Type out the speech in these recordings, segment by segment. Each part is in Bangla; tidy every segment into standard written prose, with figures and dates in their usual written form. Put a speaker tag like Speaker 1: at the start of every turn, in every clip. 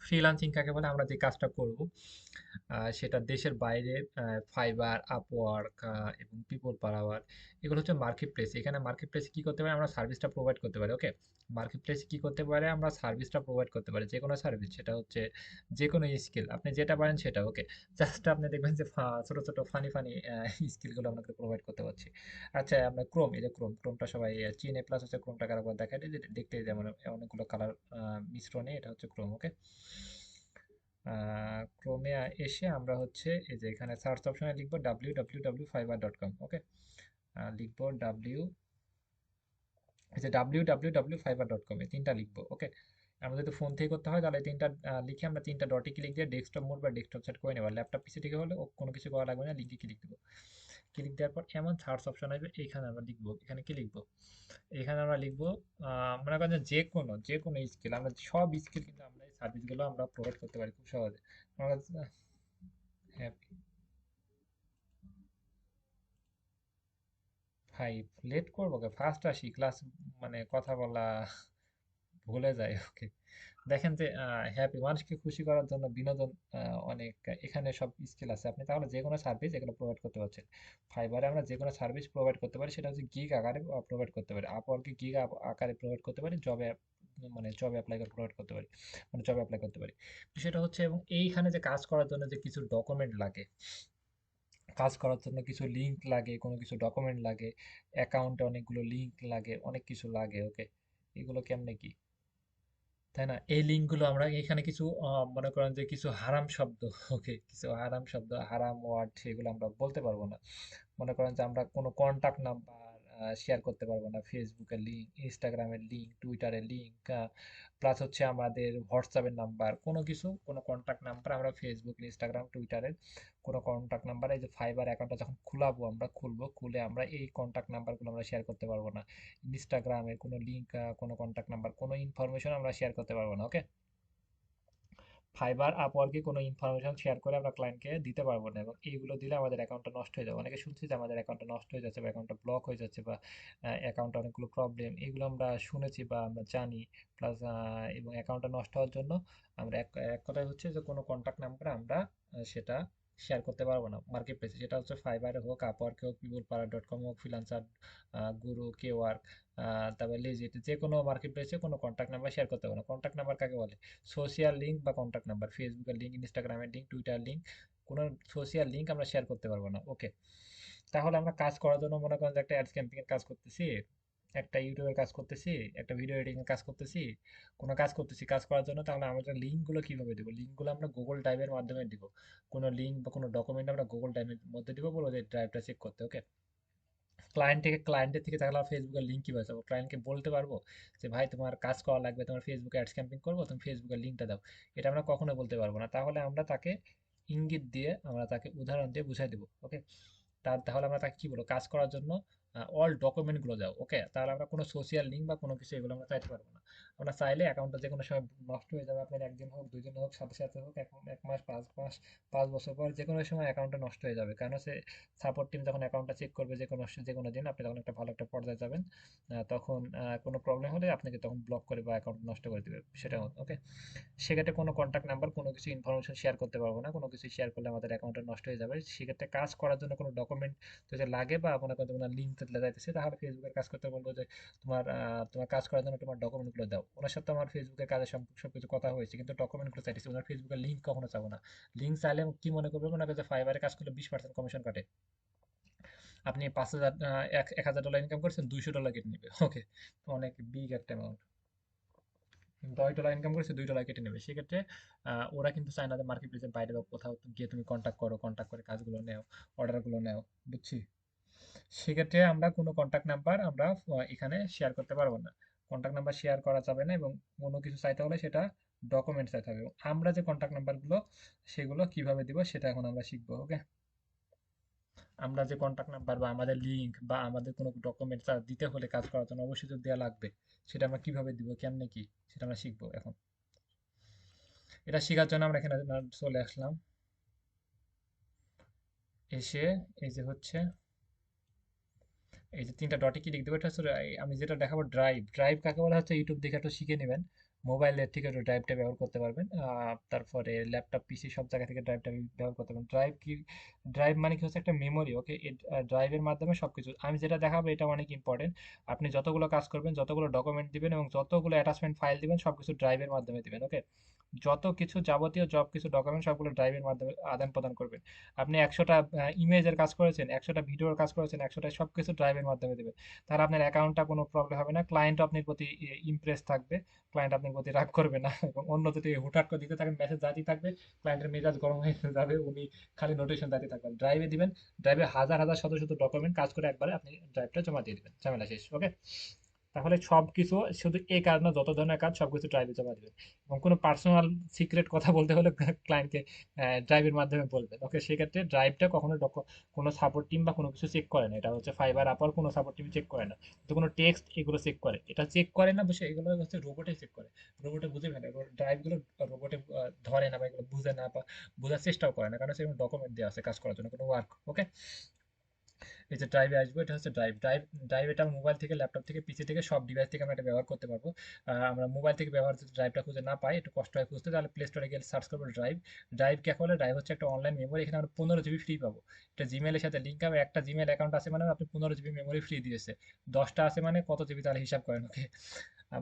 Speaker 1: ফ্রিল্যান্সিং কাকে বলে? আমরা যে কাজটা করব সেটা দেশের বাইরে ফাইবার, আপওয়ার্ক এবং পিপল পাওয়ার, এগুলো হচ্ছে মার্কেট প্লেস। এখানে মার্কেট প্লেসে কি করতে পারি? আমরা সার্ভিসটা প্রোভাইড করতে পারি। ওকে, মার্কেট প্লেসে কি করতে পারে? আমরা সার্ভিসটা প্রোভাইড করতে পারি, যে কোনো সার্ভিস। সেটা হচ্ছে যে কোনো স্কিল, আপনি যেটা পারেন সেটা। ওকে, জাস্ট আপনি দেখবেন যে ছোট ছোট ফানি ফানি স্কিলগুলো আপনাকে প্রোভাইড করতে পারছি। আচ্ছা, আমরা ক্রোম, এই যে ক্রোমটা সবাই চিনে, প্লাস হচ্ছে ক্রোমটা কারো দেখায় যে দেখতে যেমন অনেকগুলো কালার মিশ্রণে, এটা হচ্ছে ক্রোম। ওকে, ক্রোমে এসে আমরা হচ্ছে এই যে এখানে সার্চ অপশনে লিখবো www.fiverr.com। ওকে, লিখবো এই যে www.fiverr.com, এই তিনটা লিখবো। ওকে, আমরা যদি ফোন থেকে করতে হয় তাহলে তিনটা লিখে আমরা তিনটা ডটে ক্লিক দিয়ে ডেস্কটপ মোড বা ডেস্কটপ সেট করে নেব। ল্যাপটপ পিসি থেকে হলে কোনো কিছু করা লাগবে না, লিঙ্কে ক্লিক দেবো। ক্লিক দেওয়ার পর এমন সার্চ অপশন আসবে, এইখানে আমরা লিখবো, এখানে কি লিখবো? এখানে আমরা লিখবো মনে করেন যে কোনো স্কিল, আমরা সব স্কিল কিন্তু আমরা এই সার্ভিসগুলো আমরা প্রোভাইড করতে পারি খুব সহজে। আমরা হ্যাঁ ভাই, লেট করবো কে? ফার্স্ট আসি ক্লাস, মানে কথা বলা ভুলে যায়। ওকে, দেখেন যে হ্যাপি, মানুষকে খুশি করার জন্য বিনোদন অনেক, এখানে সব স্কিল আছে। আপনি তাহলে যে কোনো সার্ভিস এগুলো প্রোভাইড করতে পারছেন। ফাইবারে আমরা যে কোনো সার্ভিস প্রোভাইড করতে পারি, সেটা হচ্ছে গিগ আকারে প্রোভাইড করতে পারি। আপওয়ার্কে গিগ আকারে প্রোভাইড করতে পারি। মানে জব অ্যাপ্লাই করে প্রোভাইড করতে পারি, মানে জব অ্যাপ্লাই করতে পারি। সেটা হচ্ছে, এবং এইখানে যে কাজ করার জন্য যে কিছু ডকুমেন্ট লাগে, কাজ করার জন্য কিছু লিঙ্ক লাগে, কোনো কিছু ডকুমেন্ট লাগে, অ্যাকাউন্টে অনেকগুলো লিঙ্ক লাগে, অনেক কিছু লাগে। ওকে, এগুলো কেমনে কি, তাই না? এই লিঙ্কগুলো আমরা এখানে কিছু মনে করেন যে কিছু হারাম শব্দ, ওকে, কিছু হারাম শব্দ, হারাম ওয়ার্ড, সেগুলো আমরা বলতে পারবো না। মনে করেন যে আমরা কোনো কন্টাক্ট নাম্বার শেয়ার করতে পারবো না, ফেসবুকের লিঙ্ক, ইনস্টাগ্রামের লিঙ্ক, টুইটারের লিঙ্ক, প্লাস হচ্ছে আমাদের হোয়াটসঅ্যাপের নাম্বার, কোনো কিছু, কোনো কন্টাক্ট নাম্বার আমরা ফেসবুক, ইনস্টাগ্রাম, টুইটারের কোনো কন্টাক্ট নাম্বার, এই যে ফাইবার অ্যাকাউন্টটা যখন খুলে আমরা এই কন্টাক্ট নাম্বারগুলো আমরা শেয়ার করতে পারবো না। ইনস্টাগ্রামের কোনো লিঙ্ক, কোনো কন্টাক্ট নাম্বার, কোনো ইনফরমেশন আমরা শেয়ার করতে পারবো না। ওকে, ফাইবার আপওয়ার্কে কোনো ইনফরমেশন শেয়ার করে আমরা ক্লায়েন্টকে দিতে পারবো না, এবং এইগুলো দিলে আমাদের অ্যাকাউন্টটা নষ্ট হয়ে যাবে। অনেকে শুনছি যে আমাদের অ্যাকাউন্টটা নষ্ট হয়ে যাচ্ছে বা অ্যাকাউন্টটা ব্লক হয়ে যাচ্ছে বা অ্যাকাউন্টে অনেকগুলো প্রবলেম, এগুলো আমরা শুনেছি বা আমরা জানি। প্লাস এবং অ্যাকাউন্টটা নষ্ট হওয়ার জন্য আমরা এক এক কথায় হচ্ছে যে কোনো কন্ট্যাক্ট নাম্বার আমরা সেটা শেয়ার করতে পারবো না মার্কেট প্লেসে। সেটা হচ্ছে ফাইবারে হোক, আপওয়ার্কে হোক, পিপল পাড়া ডট কম হোক, ফ্রিল্যান্সার, গুরু, কে ওয়ার্ক, তারপর লেজিট, যে কোনো মার্কেট প্লেসে কোনো কন্ট্যাক্ট নাম্বার শেয়ার করতে পারবো না। কন্ট্যাক্ট নাম্বার কাকে বলে? সোশিয়াল লিঙ্ক বা কন্ট্যাক্ট নাম্বার, ফেসবুকের লিঙ্ক, ইনস্টাগ্রামের লিঙ্ক, টুইটার লিঙ্ক, কোনো সোশিয়াল লিঙ্ক আমরা শেয়ার করতে পারবো না। ওকে, তাহলে আমরা কাজ করার জন্য মনে করেন যে একটা অ্যাডস ক্যাম্পিং এর কাজ করতেছি, একটা ইউটিউবের কাজ করতেছি, একটা ভিডিও এডিটিং এর কাজ করতেছি, কোনো কাজ করতেছি, কাজ করার জন্য তাহলে আমাদের লিঙ্কগুলো কিভাবে দিব? লিঙ্কগুলো আমরা গুগল ড্রাইভের মাধ্যমে দিব। কোনো লিঙ্ক বা কোনো ডকুমেন্ট আমরা গুগল ড্রাইভের মধ্যে দিব, বলবো যে ড্রাইভটা চেক করতে। ওকে, ক্লায়েন্টের থেকে তাহলে ফেসবুকের লিঙ্ক কিভাবে পাবো? ক্লায়েন্টকে বলতে পারবো যে ভাই তোমার কাজ করা লাগবে, তোমার ফেসবুকে অ্যাডস ক্যাম্পিং করবো, তুমি ফেসবুকের লিঙ্কটা দাও? এটা আমরা কখনো বলতে পারবো না। তাহলে আমরা তাকে ইঙ্গিত দিয়ে, আমরা তাকে উদাহরণ দিয়ে বুঝাই দেবো। ওকে, তাহলে আমরা তাকে কি বলবো? কাজ করার জন্য অল ডকুমেন্ট গুলো দাও। ওকে, তাহলে আমরা কোনো সোশিয়াল লিঙ্ক বা কোনো কিছু এগুলো আমরা চাইতে পারবো না। আমরা চাইলে অ্যাকাউন্টটা যে কোনো সময় নষ্ট হয়ে যাবে, আপনার একদিন হোক, দুই দিন হোক, সাথে সাথে হোক, এক মাস, 5 মাস, 5 বছর পর, যে কোনো সময় অ্যাকাউন্টটা নষ্ট হয়ে যাবে। কারণ সে সাপোর্ট টিম যখন অ্যাকাউন্টটা চেক করবে যে কোনো দিন, আপনি তখন একটা ভালো একটা পর্যায়ে যাবেন, তখন কোনো প্রবলেম হলে আপনাকে তখন ব্লক করে বা অ্যাকাউন্ট নষ্ট করে দিবে সেটা। ওকে, সেক্ষেত্রে কোনো কন্ট্যাক্ট নাম্বার, কোনো কিছু ইনফরমেশন শেয়ার করতে পারবো না। কোনো কিছু শেয়ার করলে আমাদের অ্যাকাউন্টটা নষ্ট হয়ে যাবে। সেক্ষেত্রে কাজ করার জন্য কোনো ডকুমেন্ট যদি লাগে বা মনে করেন তোমার লিঙ্ক যাইতেছে, তাহলে ফেসবুকের কাজ করতে বলবো যে তোমার কাজ করার জন্য তোমার ডকুমেন্টগুলো দাও। ওনার সাথে আমার ফেসবুকের কাজের সবকিছু কথা হয়েছে, কিন্তু ডকুমেন্টগুলো চাইতেছি, ওনার ফেসবুকের লিঙ্ক কখনো চাবো না। লিঙ্ক চাইলে কি মনে করবে? মনে করছে ফাইবারে কাজ করলে 20% কমিশন কাটে। আপনি 5,000 $1,000 ইনকাম করছেন, $200 কেটে নেবে। ওকে, অনেক বিগ একটা অ্যামাউন্ট। $10 ইনকাম করেছে, $2 কেটে নেবে। সেক্ষেত্রে ওরা কিন্তু চায় না যে মার্কেট প্লেসের বাইরে বা কোথাও গিয়ে তুমি কন্ট্যাক্ট করে কাজগুলো নেও, অর্ডারগুলো নেও। বুঝছি? সেক্ষেত্রে আমরা কোনো কন্ট্যাক্ট নাম্বার আমরা এখানে শেয়ার করতে পারবো না। কন্ট্যাক্ট নাম্বার শেয়ার করা যাবে না, এবং কোনো কিছু চাইতে হলে সেটা ডকুমেন্ট চাইতে হবে। এবং আমরা যে কন্ট্যাক্ট নাম্বারগুলো সেগুলো কিভাবে দিব সেটা এখন আমরা শিখবো। ওকে, আমরা যে কন্ট্যাক্ট নাম্বার বা আমাদের লিঙ্ক বা আমাদের কোনো ডকুমেন্ট দিতে হলে কাজ করার জন্য অবশ্যই তো দেওয়া লাগবে, সেটা আমরা কিভাবে দিব, কেমনে কি, সেটা আমরা শিখবো এখন। এটা শেখার জন্য আমরা এখানে চলে আসলাম। এসে এই যে হচ্ছে এই যে তিনটা ডটে ক্লিক দেবো, এটা হচ্ছে আমি যেটা দেখাবো ড্রাইভ। ড্রাইভ কাকে বলা হচ্ছে ইউটিউব দেখে একটু শিখে নেবেন, মোবাইলের থেকে একটু ড্রাইভটা ব্যবহার করতে পারবেন। তারপরে ল্যাপটপ পিসি সব জায়গা থেকে ড্রাইভটা ব্যবহার করতে পারবেন। ড্রাইভ কি, ড্রাইভ মানে কি হচ্ছে একটা মেমোরি। ওকে, এই ড্রাইভের মাধ্যমে সবকিছু আমি যেটা দেখাবো এটা অনেক ইম্পর্টেন্ট। আপনি যতগুলো কাজ করবেন, যতগুলো ডকুমেন্ট দিবেন এবং যতগুলো অ্যাটাচমেন্ট ফাইল দিবেন সবকিছু ড্রাইভের মাধ্যমে দিবেন। ওকে, যত কিছু যাবতীয় জব কিছু ডকুমেন্ট সবগুলো ড্রাইভের মাধ্যমে আদান প্রদান করবেন। আপনি 100টা ইমেজের কাজ করেছেন, 100টা ভিডিওর কাজ করেছেন, 100টা সব কিছু ড্রাইভের মাধ্যমে দেবেন। তাহলে আপনার অ্যাকাউন্টটা কোনো প্রবলেম হবে না, ক্লায়েন্টও আপনার প্রতি ইমপ্রেস থাকবে, ক্লায়েন্ট আপনার প্রতি রাগ করবে না। এবং অন্য যদি হুটহাট করে দিতে থাকেন মেসেজ যাতেই থাকবে, ক্লায়েন্টের মেজাজ গরম হয়ে যাবে, উনি খালি নোটিফিকেশন যাতে থাকবেন। ড্রাইভে দিবেন, ড্রাইভে হাজার হাজার শত শত ডকুমেন্ট কাজ করে একবারে আপনি ড্রাইভটা জমা দিয়ে দিবেন, ঝামেলা শেষ। ওকে, তাহলে সবকিছু শুধু এই কারণে যত ধরনের কাজ সবকিছু ড্রাইভে জমা দিবেন। এবং কোনো পার্সোনাল সিক্রেট কথা বলতে হলে ক্লায়েন্টকে ড্রাইভের মাধ্যমে বলবেন। ওকে, সেক্ষেত্রে ড্রাইভটা কখনো কোনো সাপোর্ট টিম বা কোনো কিছু চেক করে না। এটা হচ্ছে ফাইবার আপার কোনো সাপোর্ট টিম চেক করে না, তো কোনো টেক্সট এগুলো চেক করে, এটা চেক করে না বসে, এগুলো হচ্ছে রোবটে চেক করে। রোবটে বুঝে ফেলে, ড্রাইভগুলো রোবটে ধরে না বা এগুলো বুঝে না বা বোঝার চেষ্টাও করে না, কারণ সেরকম ডকুমেন্ট দেওয়া আছে কাজ করার জন্য কোনো ওয়ার্ক। ওকে, এই যে ড্রাইভে আসবো, এটা হচ্ছে ড্রাইভ। ড্রাইভ এটা মোবাইল থেকে, ল্যাপটপ থেকে, পিসি থেকে সব ডিভাইস থেকে আমরা এটা ব্যবহার করতে পারবো। আমরা মোবাইল থেকে ব্যবহার যদি ড্রাইভটা খুঁজে না পাই, একটু কষ্ট হয় খুঁজতে, তাহলে প্লে স্টোরে গিয়ে সার্চ করবো ড্রাইভ। ড্রাইভ কে বলে, ড্রাইভ হচ্ছে একটা অনলাইন মেমোরি, এখানে আমরা 15 জিবি ফ্রি পাবো। এটা জিমেলের সাথে লিঙ্ক হবে, একটা জিমেল অ্যাকাউন্ট আছে মানে আপনি 15 জিবি মেমোরি ফ্রি দিয়েছে। 10টা আছে মানে কত জিবি, তাহলে হিসাব করেন। ওকে,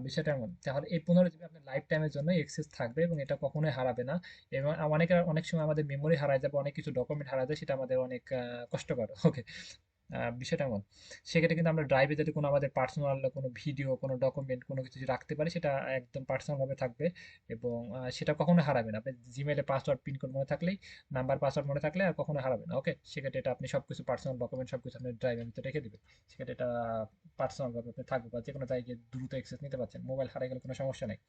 Speaker 1: বিষয়টা এমন। তাহলে এই 15 জিবি আপনার লাইফ টাইমের জন্য এক্সেস থাকবে এবং এটা কখনোই হারাবে না। এবং অনেক সময় আমাদের মেমোরি হারায় যাবে, অনেক কিছু ডকুমেন্ট হারায় যায়, সেটা আমাদের অনেক কষ্টকর। ওকে, বিষয়টা এমন। সেক্ষেত্রে কিন্তু আমরা ড্রাইভে যদি কোনো আমাদের পার্সোনাল কোনো ভিডিও, কোনো ডকুমেন্ট, কোনো কিছু যদি রাখতে পারি, সেটা একদম পার্সোনাল ভাবে থাকবে এবং সেটা কখনো হারাবে না। আপনি জিমেলে পাসওয়ার্ড পিন কোড মনে থাকলেই, নাম্বার পাসওয়ার্ড মনে থাকলে আর কখনো হারাবে না। ওকে, সেক্ষেত্রে এটা আপনি সবকিছু পার্সোনাল ডকুমেন্ট সবকিছু আপনি ড্রাইভের ভিতরে রেখে দিবেন। সেক্ষেত্রে এটা পার্সোনাল ভাবে আপনি থাকবে বা যে কোনো জায়গায় দ্রুত অ্যাক্সেস নিতে পারছেন, মোবাইল হারিয়ে গেলে কোনো সমস্যা নেই।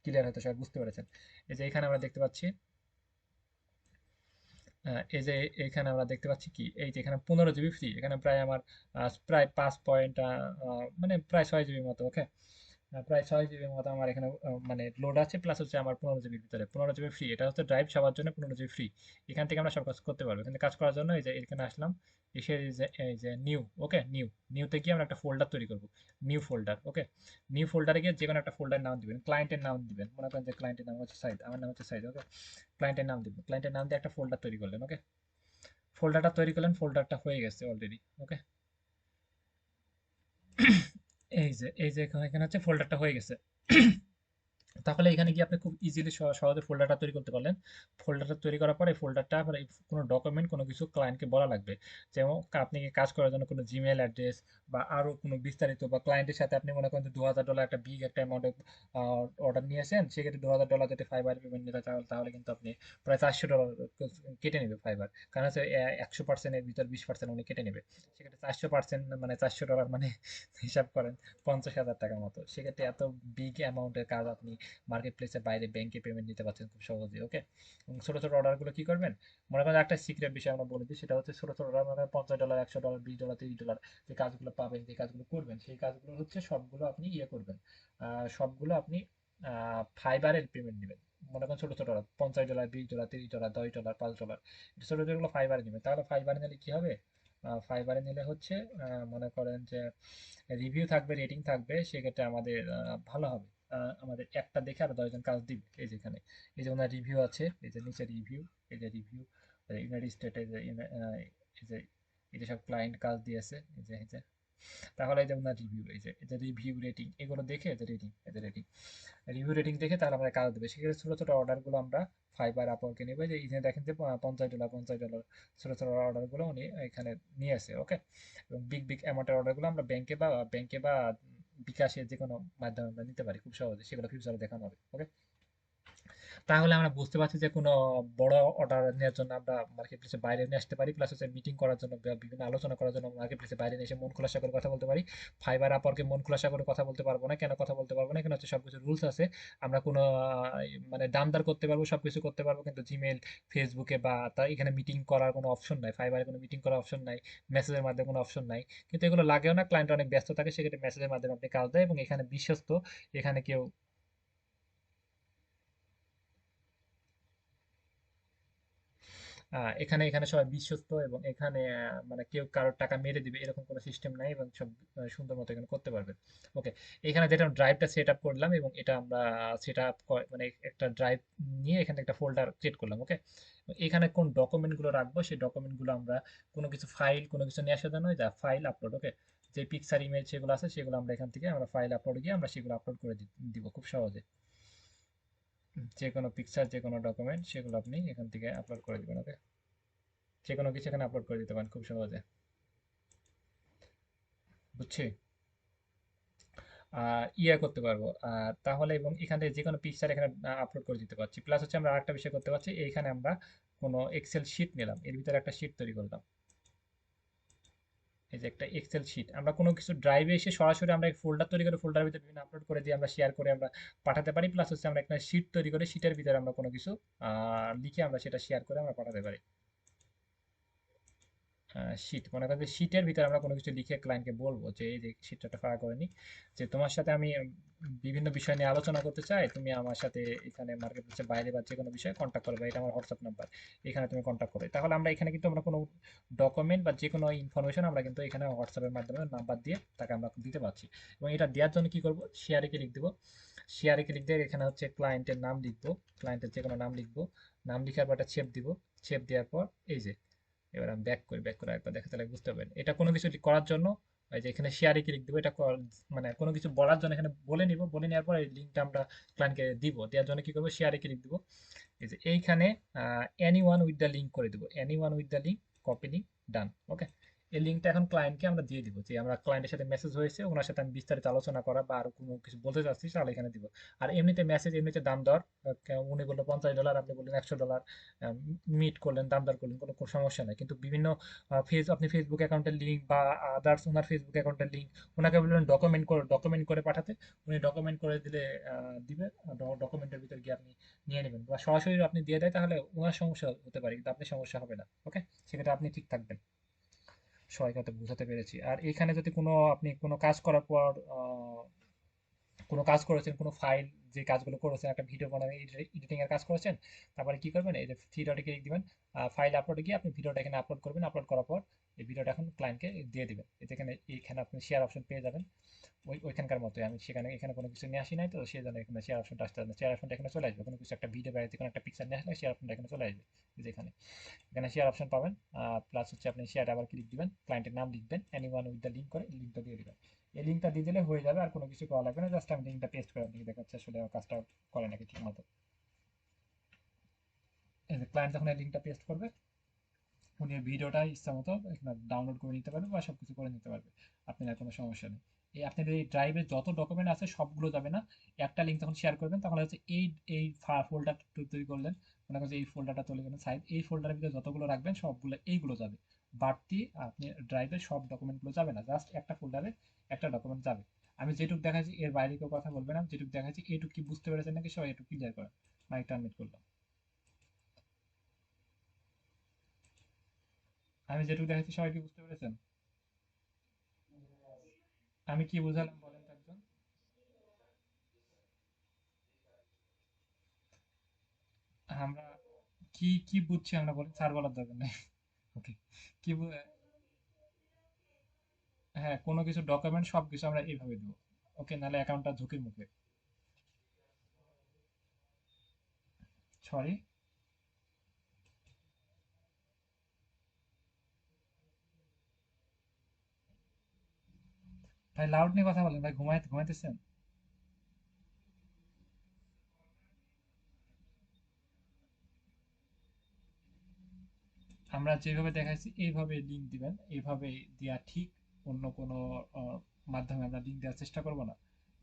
Speaker 1: ক্লিয়ার হয়তো সবাই বুঝতে পেরেছেন। এই যে এখানে আমরা দেখতে পাচ্ছি, এই যে এখানে আমরা দেখতে পাচ্ছি কি, এই যে এখানে 15 জিবি ফ্রি, এখানে প্রায় আমার প্রায় 5 পয়েন্ট মানে প্রায় 6 জিবির মতো। ওকে, প্রায় 6 জিবির মতো আমার এখানে মানে লোড আছে, প্লাস হচ্ছে আমার 15 জিবির ভিতরে 15 জিবি ফ্রি। এটা হচ্ছে ড্রাইভ সবার জন্য 15 জিবি ফ্রি। এখান থেকে আমরা সব কাজ করতে পারবো। এখানে কাজ করার জন্য এই যে এখানে আসলাম, এসে এই যে নিউ। ওকে, নিউতে গিয়ে আমরা একটা ফোল্ডার তৈরি করব, নিউ ফোল্ডার। ওকে, নিউ ফোল্ডারে গিয়ে যে কোনো একটা ফোল্ডার নাম দিবেন, ক্লায়েন্টের নাম দিবেন, মনে করেন যে ক্লায়েন্টের নাম হচ্ছে সাইদ, আমার নাম হচ্ছে সাইদ। ওকে, ক্লায়েন্টের নাম দিবেন, ক্লায়েন্টের নাম দিয়ে একটা ফোল্ডার তৈরি করলেন। ওকে, ফোল্ডারটা তৈরি করলেন, ফোল্ডারটা হয়ে গেছে অলরেডি। ওকে, এই যে এখানে হচ্ছে ফোল্ডারটা হয়ে গেছে। তাহলে এখানে গিয়ে আপনি খুব ইজিলি সহজে ফোল্ডারটা তৈরি করতে পারলেন। ফোল্ডারটা তৈরি করার পরে ফোল্ডারটা আবার কোনো ডকুমেন্ট কোনো কিছু ক্লায়েন্টকে বলা লাগবে, যেমন আপনি কি কাজ করার জন্য কোনো জিমেল অ্যাড্রেস বা আরো কোনো বিস্তারিত, বা ক্লায়েন্টের সাথে আপনি মনে করেন যে $2000 একটা বিগ একটা অ্যামাউন্টে অর্ডার নিয়েছেন, সেক্ষেত্রে $2000 যদি ফাইবার পেমেন্ট নিতে চান, তাহলে কিন্তু আপনি প্রায় $400 কেটে নেবে ফাইবার, কারণ হচ্ছে 100%-এর ভিতর 20% উনি কেটে নেবে। সেক্ষেত্রে 400% মানে $400 মানে হিসাব করেন 50,000 টাকার মতো। সেক্ষেত্রে এত বিগ অ্যামাউন্টের কাজ আপনি মার্কেট প্লেসের বাইরে ব্যাংকে পেমেন্ট নিতে পারছেন খুব সহজেই। ওকে, এবং ছোট ছোট অর্ডারগুলো কি করবেন, মনে করেন একটা সিক্রেট বিষয় আমরা বলে দিই, সেটা হচ্ছে ছোট ছোট অর্ডার মানে $50, $100, $20, $30 যে কাজগুলো পাবেন, যে কাজগুলো করবেন, সেই কাজগুলো হচ্ছে সবগুলো আপনি ইয়ে করবেন, সবগুলো আপনি ফাইবারের পেমেন্ট নেবেন। মনে করেন ছোট ছোট অর্ডার $50, $20, $30, $10, $5, ছোট ছোটগুলো ফাইবারে নেবেন। তাহলে ফাইবারে নিলে কি হবে, ফাইবারে নিলে হচ্ছে মনে করেন যে রিভিউ থাকবে, রেটিং থাকবে, সেক্ষেত্রে আমাদের ভালো হবে। আমাদের একটা দেখে আরো 10 জন কাজ দিবে। এই যে এখানে এই যে ওনার রিভিউ আছে, এই যে নিচে রিভিউ, এই যে রিভিউ ইউনাইটেড স্টেট, এই যে এই যে সব ক্লায়েন্ট কাজ দিয়েছে, এই যে তাহলে এই যে ওনার রিভিউ, এই যে রিভিউ রেটিং, এগুলো দেখে এই যে রেটিং, এই যে রেটিং রিভিউ রেটিং দেখে তাহলে আমাদের কাজ দেবে। সেক্ষেত্রে ছোট ছোট অর্ডারগুলো আমরা ফাইবার আপওয়ার্কে নেবো। যে এখানে দেখেন যে $50, $50 ছোট ছোট অর্ডারগুলো উনি এখানে নিয়ে আসে। ওকে, এবং বিগ বিগ অ্যামাউন্টের অর্ডারগুলো আমরা ব্যাংকে বা বিকাশের যে কোনো মাধ্যমে আমরা নিতে পারি খুব সহজে, সেগুলো ফিউচারে দেখানো হবে। ওকে, তাহলে আমরা বুঝতে পারছি যে কোনো বড় অর্ডার নেওয়ার জন্য আমরা মার্কেট প্লেসে বাইরে নিয়ে আসতে পারি, প্লাস হচ্ছে মিটিং করার জন্য বা বিভিন্ন আলোচনা করার জন্য মার্কেট প্লেসে বাইরে নিয়ে এসে মন খোলাসা করে কথা বলতে পারি। ফাইবার আপওয়ার্কে মন খোলাসা করে কথা বলতে পারবো না, কেন কথা বলতে পারবো না, এখানে হচ্ছে সবকিছু রুলস আছে। আমরা কোনো মানে দামদার করতে পারবো, সবকিছু করতে পারবো, কিন্তু জিমেল, ফেসবুকে বা তার এখানে মিটিং করার কোনো অপশন নাই, ফাইবারে কোনো মিটিং করার অপশন নাই, মেসেজের মাধ্যমে কোনো অপশন নাই। কিন্তু এগুলো লাগেও না, ক্লায়েন্ট অনেক ব্যস্ত থাকে, সেক্ষেত্রে মেসেজের মাধ্যমে আপনি কাজ দেয় এবং এখানে বিশ্বস্ত, এখানে কেউ এখানে এখানে সবাই বিশ্বস্ত, এবং এখানে মানে কেউ কারোর টাকা মেরে দিবে এরকম কোনো সিস্টেম নাই, এবং সব সুন্দর মতো এখানে করতে পারবেন। ওকে, এখানে যেটা ড্রাইভটা সেট আপ করলাম, এবং এটা আমরা সেট আপ মানে একটা ড্রাইভ নিয়ে এখানে একটা ফোল্ডার ক্রিয়েট করলাম। ওকে, এখানে কোন ডকুমেন্টগুলো রাখবো সেই ডকুমেন্টগুলো আমরা কোনো কিছু ফাইল কোনো কিছু নিয়ে আসা নয়, যা ফাইল আপলোড। ওকে, যে পিকচার ইমেজ সেগুলো আছে সেগুলো আমরা এখান থেকে আমরা ফাইল আপলোড গিয়ে আমরা সেগুলো আপলোড করে দিব খুব সহজে। যে কোনো পিকচার যে কোনো ডকুমেন্ট সেগুলো আপনি এখান থেকে আপলোড করে দিবেন। ওকে, যে কোনো কিছু এখানে আপলোড করে দিতে পারেন খুব সহজে। বুঝছি। ইয়ে করতে পারবো তাহলে, এবং এখান থেকে যে কোনো পিকচার এখানে আপলোড করে দিতে পারছি। প্লাস হচ্ছে আমরা আরেকটা বিষয় করতে পারছি, এইখানে আমরা কোনো এক্সেল শিট নিলাম, এর ভিতরে একটা শিট তৈরি করলাম। এই যে একটা এক্সেল শিট, আমরা কোনো কিছু ড্রাইভে এসে সরাসরি আমরা ফোল্ডার তৈরি করে ফোল্ডারের ভিতরে বিভিন্ন আপলোড করে দিয়ে আমরা শেয়ার করে আমরা পাঠাতে পারি। প্লাস হচ্ছে আমরা একটা শিট তৈরি করে শিটের ভিতরে আমরা কোনো কিছু লিখে আমরা সেটা শেয়ার করে আমরা পাঠাতে পারি। শীট মনে করেন যে শীটের ভিতরে আমরা কোনো কিছু লিখে ক্লায়েন্টকে বলবো যে এই যে শীটটা ফাঁকা করে নি, যে তোমার সাথে আমি বিভিন্ন বিষয় নিয়ে আলোচনা করতে চাই, তুমি আমার সাথে এখানে মার্কেট প্লেসের বাইরে বা যে কোনো বিষয়ে কন্ট্যাক্ট করবে, এটা আমার হোয়াটসঅ্যাপ নাম্বার, এখানে তুমি কন্ট্যাক্ট করো। তাহলে আমরা এখানে কিন্তু আমরা কোনো ডকুমেন্ট বা যে কোনো ইনফরমেশন আমরা কিন্তু এখানে হোয়াটসঅ্যাপের মাধ্যমে নাম্বার দিয়ে তাকে আমরা দিতে পারছি। এবং এটা দেওয়ার জন্য কি করব, শেয়ারে ক্লিক দেবো। শেয়ারে ক্লিক দিয়ে এখানে হচ্ছে ক্লায়েন্টের নাম লিখবো, ক্লায়েন্টের যে কোনো নাম লিখবো, নাম লিখার পর একটা ছেপ দিব, ছেপ দেওয়ার পর এই যে এবার আমি ব্যাক করি, ব্যাক করে একবার দেখাতে লাগে বুঝতে পারবেন। এটা কোনো কিছু করার জন্য এই যে এখানে শেয়ারে ক্লিক দেবো, এটা মানে কোনো কিছু বলার জন্য এখানে বলে নিব, বলে নেওয়ার পর এই লিঙ্কটা আমরা ক্লায়েন্টকে দিব, দেওয়ার জন্য কি করবো, শেয়ারে ক্লিক দিব। এই যে এইখানে anyone with the link করে দিব, anyone with the link, copy link, done. Okay, এই লিঙ্কটা এখন ক্লায়েন্টকে আমরা দিয়ে দিব, যে আমরা ক্লায়েন্টের সাথে মেসেজ হয়েছে, ওনার সাথে আমি বিস্তারিত আলোচনা করা বা আরো কোনো কিছু বলতে চাচ্ছি তাহলে এখানে দিব। আর এমনিতে মেসেজ, এমনিতে দাম দর, উনি বললো $50, আপনি বললেন $100, মিট করলেন, দাম দর করলেন, কোনো কোনো সমস্যা নেই। কিন্তু বিভিন্ন আপনি ফেসবুক অ্যাকাউন্টের লিঙ্ক বা আদার্স ওনার ফেসবুক অ্যাকাউন্টের লিঙ্ক ওনাকে বললেন ডকুমেন্ট করে পাঠাতে, উনি ডকুমেন্ট করে দিলে দিবে, ডকুমেন্টের ভিতর গিয়ে আপনি নিয়ে নেবেন, বা সরাসরি আপনি দিয়ে দেয় তাহলে ওনার সমস্যা হতে পারে, কিন্তু আপনি সমস্যা হবে না। ওকে, সেক্ষেত্রে আপনি ঠিক থাকবেন। সবাইকে হয়তো বুঝাতে পেরেছি। আর এখানে যদি কোনো আপনি কোনো কাজ করার পর কোনো কাজ করেছেন, কোনো ফাইল, যে কাজগুলো করেছেন, একটা ভিডিও বানাবেন, এডিটিং এর কাজ করেছেন, তারপরে কি করবেন, এই যে থ্রি ডটে ক্লিক দিবেন, ফাইল আপলোডে গিয়ে আপনি ভিডিওটা এখানে আপলোড করবেন, আপলোড করার পর এই ভিডিওটা এখন ক্লায়েন্টকে দিয়ে দিবেন। এখানে এইখানে আপনি শেয়ার অপশন পেয়ে যাবেন, ওইখানকার মতোই। আমি সেখানে এখানে কোনো কিছু নিয়ে আসি নাই, তো সেই জন্য এখানে শেয়ার অপশনটা আসতে হবে, শেয়ার অপশনটা এখানে চলে আসবে। কোনো কিছু একটা ভিডিও বা যে কোনো একটা পিকচার নিয়ে আসলে শেয়ার অপশনটা এখানে চলে আসবে। এই যে এখানে এখানে শেয়ার অপশন পাবেন। প্লাস হচ্ছে আপনি শেয়ার আবার ক্লিক দিবেন, ক্লায়েন্টের নাম লিখবেন, any one with the link করে লিঙ্কটা দিয়ে দিবেন। এই লিঙ্কটা দিয়ে দিলে হয়ে যাবে, আর কোনো কিছু করা লাগবে না, জাস্ট আমি লিঙ্কটা পেস্ট করে আপনাকে দেখাচ্ছি আসলে আমার কাজটা করে নাকি ঠিক মতো। এই যে ক্লায়েন্ট যখন এই লিঙ্কটা পেস্ট করবে, উনি ভিডিওটা ইচ্ছা মতো এখানে ডাউনলোড করে নিতে পারবে বা সব কিছু করে নিতে পারবে, আপনার কোনো সমস্যা নেই। এই আপনাদের এই ড্রাইভে যত ডকুমেন্ট আছে সবগুলো যাবে না, একটা লিঙ্ক যখন শেয়ার করবেন তখন হচ্ছে এই এই ফোল্ডার তৈরি করলেন, মনে করেন যে এই ফোল্ডারটা তৈরি করলেন সাইড, এই ফোল্ডারের ভিতরে যতগুলো রাখবেন সবগুলো এইগুলো যাবে, বাড়তি আপনি ড্রাইভের সব ডকুমেন্টগুলো যাবে না, জাস্ট একটা ফোল্ডারে একটা ডকুমেন্ট যাবে। আমি যেটুকু দেখাচ্ছি এর বাইরে কেউ কথা বলবে না, যেটুকু দেখাচ্ছি এইটুকু কি বুঝতে পেরেছেন নাকি, সবাই একটু ক্লিয়ার করেন। মাইক টার্মিনেট করলাম। আমি যেটুকু দেখাচ্ছি সবাই কি বুঝতে পেরেছেন? আমি কি বুঝালাম বলেন তো একজন। আমরা কি কি বুঝছি আমরা, বলি স্যার বলার দরকার নেই। ওকে, কি হ্যাঁ, কোনো কিছু ডকুমেন্ট সব কিছু আমরা এইভাবে দেবো। ওকে, নাহলে অ্যাকাউন্টটা ঝুঁকির মুখে। সরি ভাই, লাউড নিয়ে কথা বলেন ভাই, ঘুমাইতেছেন? আমরা যেভাবে দেখাচ্ছি এইভাবে লিঙ্ক দিবেন, এইভাবে দেওয়া ঠিক। অন্য কোনো আহ, মাধ্যমে আমরা লিঙ্ক দেওয়ার চেষ্টা করবো না।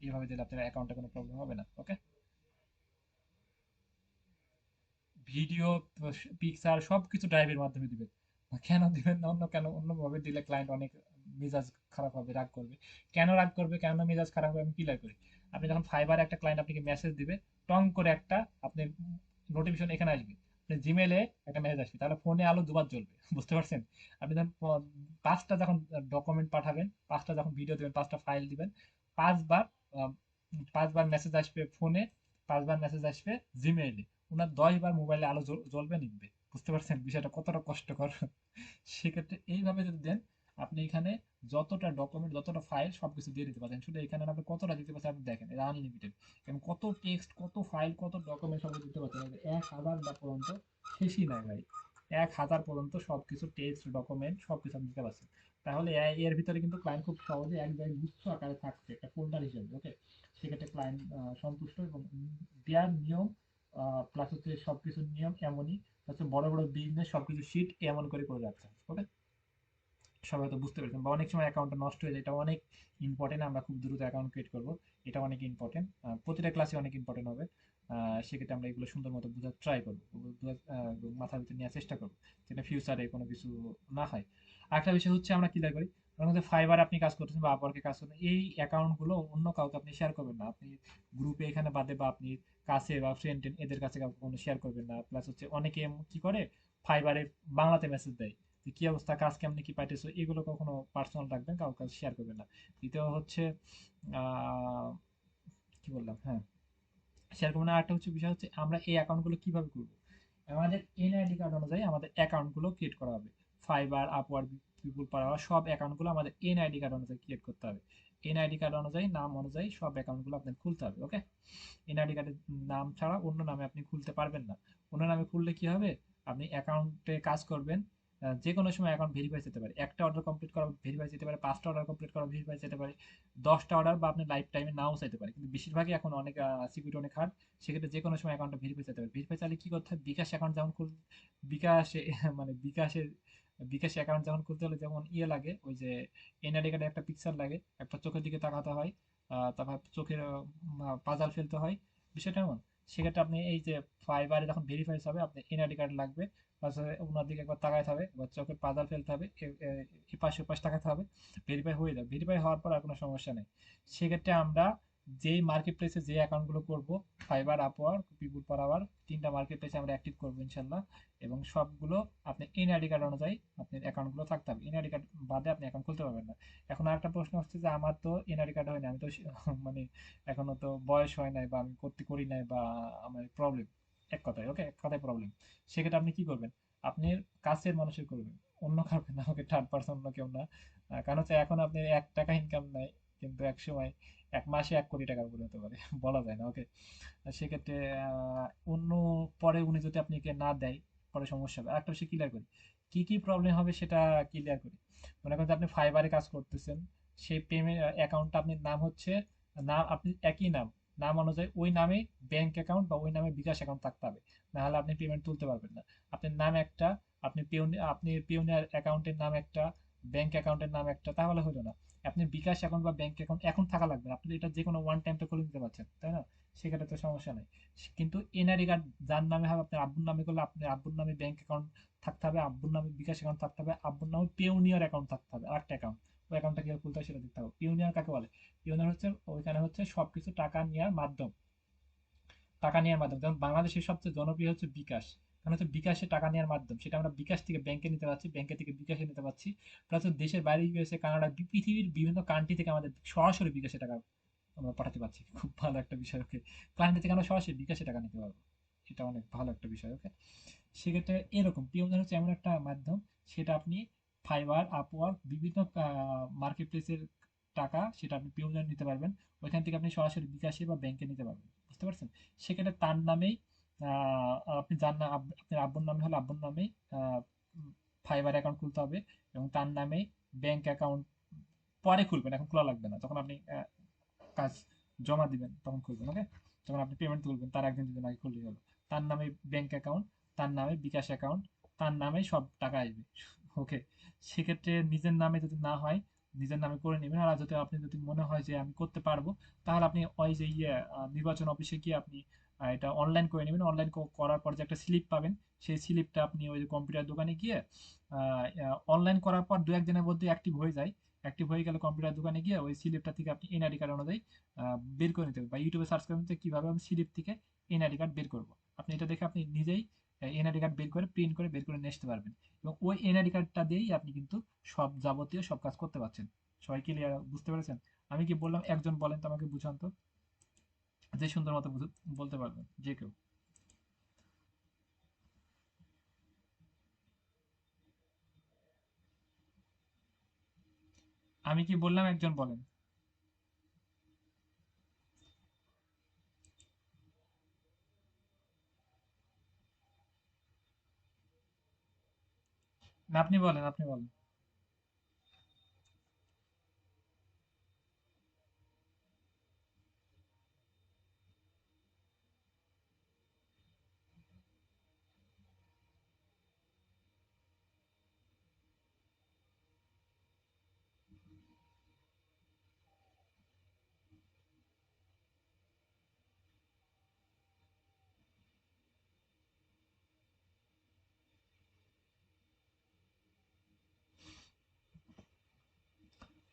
Speaker 1: এইভাবে দিলে আপনার অ্যাকাউন্টে কোনো প্রবলেম হবে না। ওকে, ভিডিও, পিকচার সবকিছু ড্রাইভের মাধ্যমে দিবেন। কেন দিবেন না অন্য, কেন অন্যভাবে দিলে ক্লায়েন্ট অনেক মেজাজ খারাপ হবে, রাগ করবে। কেন রাগ করবে, কেন মেজাজ খারাপ হবে, আমি ক্লিয়ার করি। আপনি যখন ফাইবারে একটা ক্লায়েন্ট আপনাকে মেসেজ দিবে, টং করে একটা আপনি নোটিফিকেশন এখানে আসবে, আপনি জিমেলে একটা মেসেজ আসবে, তাহলে ফোনে আলো দুবার জ্বলবে। বুঝতে পারছেন? আপনি যখন পাঁচটা যখন ডকুমেন্ট পাঠাবেন, পাঁচটা যখন ভিডিও দিবেন, পাঁচটা ফাইল দিবেন, পাঁচবার আহ, পাঁচবার মেসেজ আসবে ফোনে, পাঁচবার মেসেজ আসবে জিমেইলে, ওনার 10 বার মোবাইলে আলো জ্বলবে, নিবে। বুঝতে পারছেন বিষয়টা কতটা কষ্টকর? সেক্ষেত্রে এইভাবে যদি দেন, আপনি এখানে যতটা ডকুমেন্ট, যতটা ফাইল সবকিছু দিয়ে দিতে পারেন। শুধু এখানে আপনি কতটা দিতে পারছেন আপনি দেখেন, এটা আনলিমিটেড। এবং কত টেক্সট, কত ফাইল, কত ডকুমেন্ট সব দিতে পারছেন, 1000 পর্যন্ত শেষই নাই ভাই। 1000 পর্যন্ত সবকিছু টেক্সট, ডকুমেন্ট সবকিছু আপনি দিতে পারছেন। তাহলে এর ভিতরে কিন্তু ক্লায়েন্ট খুব সহজে এক জায়গায় গুচ্ছ আকারে থাকছে একটা ফোল্ডার হিসেবে, ওকে। সেক্ষেত্রে ক্লায়েন্ট সন্তুষ্ট, এবং দেয়ার নিয়ম প্লাস হচ্ছে সবকিছুর নিয়ম এমনই হচ্ছে, বড় বড় বিজনেস সবকিছু শিট এমন করে করে রাখছে, ওকে। সবাই তো বুঝতে পেরেছেন। বা অনেক সময় অ্যাকাউন্টটা নষ্ট হয়ে যায়, এটা অনেক ইম্পর্টেন্ট। আমরা খুব দ্রুত অ্যাকাউন্ট ক্রিয়েট করবো, এটা অনেক ইম্পর্টেন্ট। প্রতিটা ক্লাসে অনেক ইম্পর্টেন্ট হবে। সেক্ষেত্রে আমরা এগুলো সুন্দর মতো বোঝার ট্রাই করবো, মাথার ভিতরে নেওয়ার চেষ্টা করবো, যেটা ফিউচারে কোনো কিছু না হয়। আরেকটা বিষয় হচ্ছে আমরা ক্লিয়ার করি, কারণ হচ্ছে ফাইবার আপনি কাজ করতেছেন বা আপওয়ার্কে কাজ করতেছেন, এই অ্যাকাউন্টগুলো অন্য কাউকে আপনি শেয়ার করবেন না। আপনি গ্রুপে এখানে বাদে বা আপনি কাছে বা ফ্রেন্ড এদের কাছে কাউকে কোনো শেয়ার করবেন না। প্লাস হচ্ছে অনেকে কি করে, ফাইবারে বাংলাতে মেসেজ দেয় যে কি অবস্থা, কাজ কেমনি, কি পাইতেছো, এগুলো কখনো পার্সোনাল রাখবেন, কাউকে শেয়ার করবেন না। দ্বিতীয় হচ্ছে আহ কি বললাম, হ্যাঁ, শেয়ার করবেন না। আরেকটা হচ্ছে বিষয় হচ্ছে আমরা এই অ্যাকাউন্টগুলো কিভাবে করবো, আমাদের এনআইডি কার্ড অনুযায়ী আমাদের অ্যাকাউন্টগুলো ক্রিয়েট করা হবে। ফাইবার, আপওয়ার্ক, পিপুল পাওয়ার সব অ্যাকাউন্টগুলো আমাদের এনআইডি কার্ড অনুযায়ী ক্রিয়েট করতে হবে। এনআইডি কার্ড অনুযায়ী, নাম অনুযায়ী সব অ্যাকাউন্টগুলো আপনার খুলতে হবে, ওকে। এনআইডি কার্ডের নাম ছাড়া অন্য নামে আপনি খুলতে পারবেন না। অন্য নামে খুললে কি হবে, আপনি অ্যাকাউন্টে কাজ করবেন, যে কোনো সময় অ্যাকাউন্ট ভেরিফাই যেতে পারে, একটা অর্ডার কমপ্লিট করা ভেরিফাই যেতে পারে, 5টা অর্ডার কমপ্লিট করা ভেরিফাই যেতে পারে, 10টা অর্ডার বা আপনি লাইফ টাইমে নাও চাইতে পারে। কিন্তু বেশিরভাগই এখন অনেক সিকিউরিটি অনেক হার্ড, সেক্ষেত্রে যে কোনো সময় অ্যাকাউন্টটা ভেরিফাই যেতে পারে। ভেরিফাই চাইলে কি করতে হয়, বিকাশ অ্যাকাউন্ট যেমন বিকাশে মানে বিকাশ অ্যাকাউন্ট যখন খুলতে হলে যেমন ইয়ে লাগে, ওই যে এনআইডি কার্ডে একটা পিকচার লাগে, একটা চোখের দিকে তাকাতে হয়, তারপর চোখের পাজাল ফেলতে হয়, বিষয়টা এমন। সেক্ষেত্রে আপনি এই যে ফাইবারে যখন ভেরিফাইস হবে, আপনি এনআইডি কার্ড লাগবে, প্লাস ওনার দিকে একবার তাকাতে হবে, এবার চোখের পাজাল ফেলতে হবে, এপাশ ওপাশ তাকাতে হবে, ভেরিফাই হয়ে যাবে। ভেরিফাই হওয়ার পর আর কোনো সমস্যা নেই। সেক্ষেত্রে আমরা যেই মার্কেট প্লেসে যে অ্যাকাউন্টগুলো করবো, ফাইবার, আপওয়ার্ক, পিপুল পার আওয়ার, 3টা মার্কেট প্লেসে আমরা অ্যাক্টিভ করবো ইনশাল্লাহ। এবং সবগুলো আপনি এনআইডি কার্ড অনুযায়ী আপনার অ্যাকাউন্টগুলো থাকতে হবে, এনআইডি কার্ড বাদে আপনি অ্যাকাউন্ট খুলতে পারবেন না। এখন আরেকটা প্রশ্ন হচ্ছে যে আমার তো এনআইডি কার্ড হয়নি, আমি তো মানে এখনো তো বয়স হয় নাই, বা আমি করতে করি নাই, বা আমার প্রবলেম, এক কথায়, ওকে, এক কথায় প্রবলেম। সেক্ষেত্রে আপনি কি করবেন, আপনি কাছের মানুষের করবেন, অন্য কাউকে না, ওকে, থার্ড পার্সন অন্য কেউ না। কারণ হচ্ছে এখন আপনি 1 টাকা ইনকাম নাই, কিন্তু এক সময় 1 মাসে 1 কোটি টাকার উপরে হতে পারে, বলা যায় না, ওকে। সেক্ষেত্রে অন্য, পরে উনি যদি আপনাকে না দেয়, পরে সমস্যা হবে। আরেকটা বিষয় ক্লিয়ার করি, কি কি প্রবলেম হবে সেটা ক্লিয়ার করি। মনে করেন যে আপনি ফাইবারে কাজ করতেছেন, সেই পেমেন্ট অ্যাকাউন্টটা, আপনার নাম হচ্ছে, নাম আপনি একই নাম, নাম অনুযায়ী ওই নামে ব্যাংক অ্যাকাউন্ট বা ওই নামে বিকাশ অ্যাকাউন্ট থাকতে হবে, না হলে আপনি পেমেন্ট তুলতে পারবেন না। আপনার নাম একটা, আপনি পিওনিয়ার অ্যাকাউন্টের নাম একটা, ব্যাংক অ্যাকাউন্টের নাম একটা, তাহলে হলো না। আপনি বিকাশ অ্যাকাউন্ট বা ব্যাংক অ্যাকাউন্ট এখন থাকা লাগবে না, আপনি এটা যে কোনো ওয়ান টাইম তো খুলে নিতে পারছেন, তাই না? সেক্ষেত্রে তো সমস্যা নেই। কিন্তু এনআরই কার্ড যার নামে হবে, আপনার আব্বুর নামে করলে আপনার আব্বুর নামে ব্যাংক অ্যাকাউন্ট থাকতে হবে, আব্বুর নামে বিকাশ অ্যাকাউন্ট থাকতে হবে, আব্বুর নামে পিওনিয়ার অ্যাকাউন্ট থাকতে হবে, আরেকটা অ্যাকাউন্ট। ওই অ্যাকাউন্টটা কিভাবে খুলতে হয় সেটা দেখতে হবে। পিওনিয়ার কাকে বলে, পিওনিয়ার হচ্ছে ওইখানে হচ্ছে সবকিছু টাকা নেওয়ার মাধ্যম, টাকা নেওয়ার মাধ্যম। যেমন বাংলাদেশের সবচেয়ে জনপ্রিয় হচ্ছে বিকাশ, কারণ হচ্ছে বিকাশে টাকা নেওয়ার মাধ্যম, সেটা আমরা বিকাশ থেকে ব্যাংকে নিতে পারছি, ব্যাংকে থেকে বিকাশে নিতে পারছি। প্লাস দেশের বাইরে, ইউএসএ, কানাডা, পৃথিবীর বিভিন্ন কান্ট্রি থেকে আমাদের সরাসরি বিকাশে টাকা আমরা পাঠাতে পারছি। খুব ভালো একটা বিষয়, ওকে। ক্লায়েন্ট থেকে আমরা সরাসরি বিকাশে টাকা নিতে পারবো, এটা অনেক ভালো একটা বিষয়, ওকে। সেক্ষেত্রে এরকম পিওনিয়ার হচ্ছে এমন একটা মাধ্যম, সেটা আপনি ফাইবার, আপওয়ার্ক, বিভিন্ন মার্কেট প্লেসের টাকা, সেটা আপনি পিওনিয়ার নিতে পারবেন। ওইখান থেকে আপনি সরাসরি বিকাশে বা ব্যাংকে নিতে পারবেন, বুঝতে পারছেন? সেক্ষেত্রে তার নামেই আপনি যার নাম, আপনার আব্বুর নামে হলে আব্বুর নামেই ফাইবার অ্যাকাউন্ট খুলতে হবে, এবং তার নামেই ব্যাংক অ্যাকাউন্ট পরে খুলবেন, এখন খোলা লাগবে না। তখন আপনি কাজ জমা দিবেন তখন খুলবেন, ওকে। যখন আপনি পেমেন্ট তুলবেন তার একদিন দুদিন আগে খুললেই হলো। তার নামে ব্যাংক অ্যাকাউন্ট, তার নামে বিকাশ অ্যাকাউন্ট, তার নামে সব টাকা আসবে, ওকে। সেক্ষেত্রে নিজের নামে যদি না হয়, নিজের নামে করে নেবেন। আর যদি আপনি যদি মনে হয় যে আমি করতে পারবো, তাহলে আপনি ওই যে নির্বাচন অফিসে গিয়ে আপনি এটা অনলাইন করে নেবেন। অনলাইন করার পর যে একটা স্লিপ পাবেন, সেই স্লিপটা আপনি ওই কম্পিউটার দোকানে গিয়ে অনলাইন করার পর 2-1 দিনের মধ্যে অ্যাক্টিভ হয়ে যায়। অ্যাক্টিভ হয়ে গেলে কম্পিউটার দোকানে গিয়ে ওই স্লিপটা থেকে আপনি এনআইডি কার্ড অনুযায়ী বের করে নিতে হবে, বা ইউটিউবে সার্চ করবেন যে কিভাবে আমি স্লিপ থেকে এনআইডি কার্ড বের করবো। আপনি এটা দেখে আপনি নিজেই এনআইডি কার্ড বের করে, প্রিন্ট করে বের করে নিয়ে আসতে পারবেন। এবং ওই এনআইডি কার্ডটা দিয়েই আপনি কিন্তু সব যাবতীয় সব কাজ করতে পারছেন। সবাই ক্লিয়ার, বুঝতে পেরেছেন? আমি কি বললাম, একজন বলেন তো আমাকে, বুঝান তো, যে সুন্দর মতো বলতে পারবেন যে কেউ। আমি কি বললাম, একজন বলেন। না, আপনি বলেন, আপনি বলেন।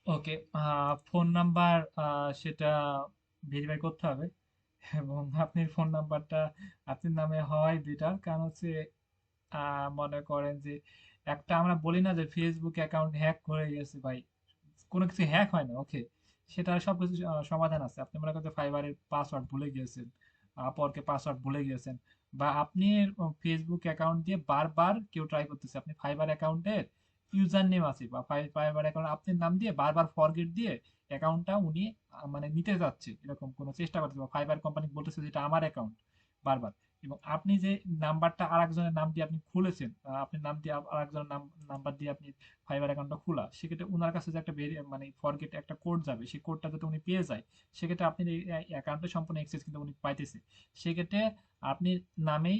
Speaker 1: ওকে, ফোন নাম্বার সেটা ভেরিফাই করতে হবে, এবং আপনার ফোন নাম্বারটা আপনার নামে হয় বেটার। কারণ হচ্ছে মনে করেন যে একটা আমরা বলি না যে ফেসবুক অ্যাকাউন্ট হ্যাক করে গেছে ভাই, কোনো কিছু হ্যাক হয় না, ওকে। সেটা সবকিছু সমাধান আছে। আপনি মনে করেন ফাইবারের পাসওয়ার্ড ভুলে গিয়েছেন, আপওয়ার্কের পাসওয়ার্ড ভুলে গিয়েছেন, বা আপনি ফেসবুক অ্যাকাউন্ট দিয়ে বারবার কেউ ট্রাই করতেছে, আপনি ফাইবার অ্যাকাউন্টের ইউজার নেম আছে বা ফাইবার অ্যাকাউন্ট আপনার নাম দিয়ে বারবার ফরগেট দিয়ে অ্যাকাউন্টটা উনি মানে নিতে যাচ্ছে, এরকম কোনো চেষ্টা করতেছে, বা ফাইবার কোম্পানি বলতেছে যে এটা আমার অ্যাকাউন্ট বারবার, এবং আপনি যে নাম্বারটা আরেকজনের নাম দিয়ে আপনি খুলেছেন, আপনার নাম দিয়ে আরেকজনের নাম্বার দিয়ে আপনি ফাইবার অ্যাকাউন্টটা খোলা, সেক্ষেত্রে উনার কাছে যে একটা মানে ফরগেট একটা কোড যাবে, সেই কোডটা যাতে উনি পেয়ে যায়, সেক্ষেত্রে আপনি এই অ্যাকাউন্টে সম্পূর্ণ অ্যাক্সেস কিন্তু উনি পাইতেছে। সেক্ষেত্রে আপনি নামেই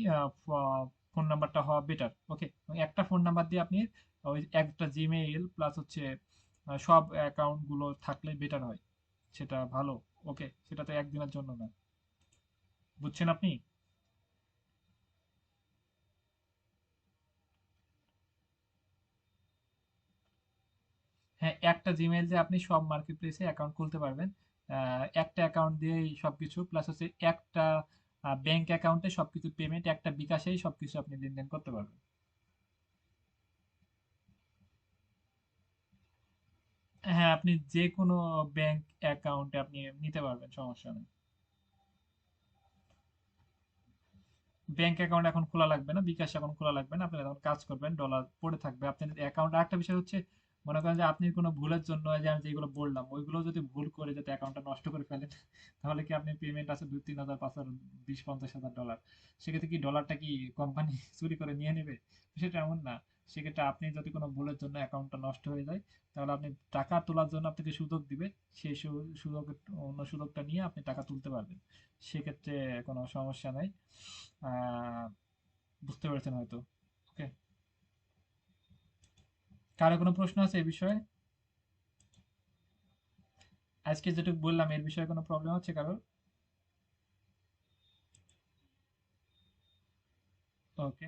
Speaker 1: ফোন নাম্বারটা হওয়া বেটার, ওকে। একটা ফোন নাম্বার দিয়ে আপনি ওই একটা জিমেইল প্লাস হচ্ছে সব অ্যাকাউন্ট গুলো থাকলে বেটার হয়, সেটা ভালো। ওকে, সেটা তো একদিনের জন্য না, বুঝছেন আপনি? হ্যাঁ, একটা জিমেইল দিয়ে আপনি সব মার্কেট প্লেসে অ্যাকাউন্ট খুলতে পারবেন। একটা অ্যাকাউন্ট দিয়েই সবকিছু, প্লাস হচ্ছে একটা ব্যাংক অ্যাকাউন্টে সবকিছু পেমেন্ট, একটা বিকাশেই সবকিছু আপনি লেনদেন করতে পারবেন। হ্যাঁ, আপনি যে কোনো ব্যাংক অ্যাকাউন্টে আপনি নিতে পারবেন, সমস্যা নেই। ব্যাংক অ্যাকাউন্ট এখন খোলা লাগবে না, বিকাশ এখন খোলা লাগবে না, আপনি যখন কাজ করবেন ডলার পড়ে থাকবে আপনার অ্যাকাউন্ট। আরেকটা বিষয় হচ্ছে, মনে করেন যে আপনি কোনো ভুলের জন্য যে আমি যেগুলো বললাম ওইগুলো যদি ভুল করে যাতে অ্যাকাউন্টটা নষ্ট করে ফেলেন, তাহলে কি আপনি পেমেন্ট আছে 2-3 হাজার 5 হাজার 20-50 হাজার ডলার, সেক্ষেত্রে কি ডলারটা কি কোম্পানি চুরি করে নিয়ে নেবে? সেটা এমন না। সেক্ষেত্রে আপনি যদি কোনো ভুলের জন্য অ্যাকাউন্টটা নষ্ট হয়ে যায়, তাহলে আপনি টাকা তোলার জন্য আপনাকে সুযোগ দিবে, সেই সুযোগ, অন্য সুযোগটা নিয়ে আপনি টাকা তুলতে পারবেন, সেক্ষেত্রে কোনো সমস্যা নাই। আহ বুঝতে পেরেছেন হয়তো। ওকে, কারো কোনো প্রশ্ন আছে এই বিষয়ে? আজকে যেটুকু বললাম এর বিষয়ে কোনো প্রবলেম হচ্ছে কারোর? ওকে,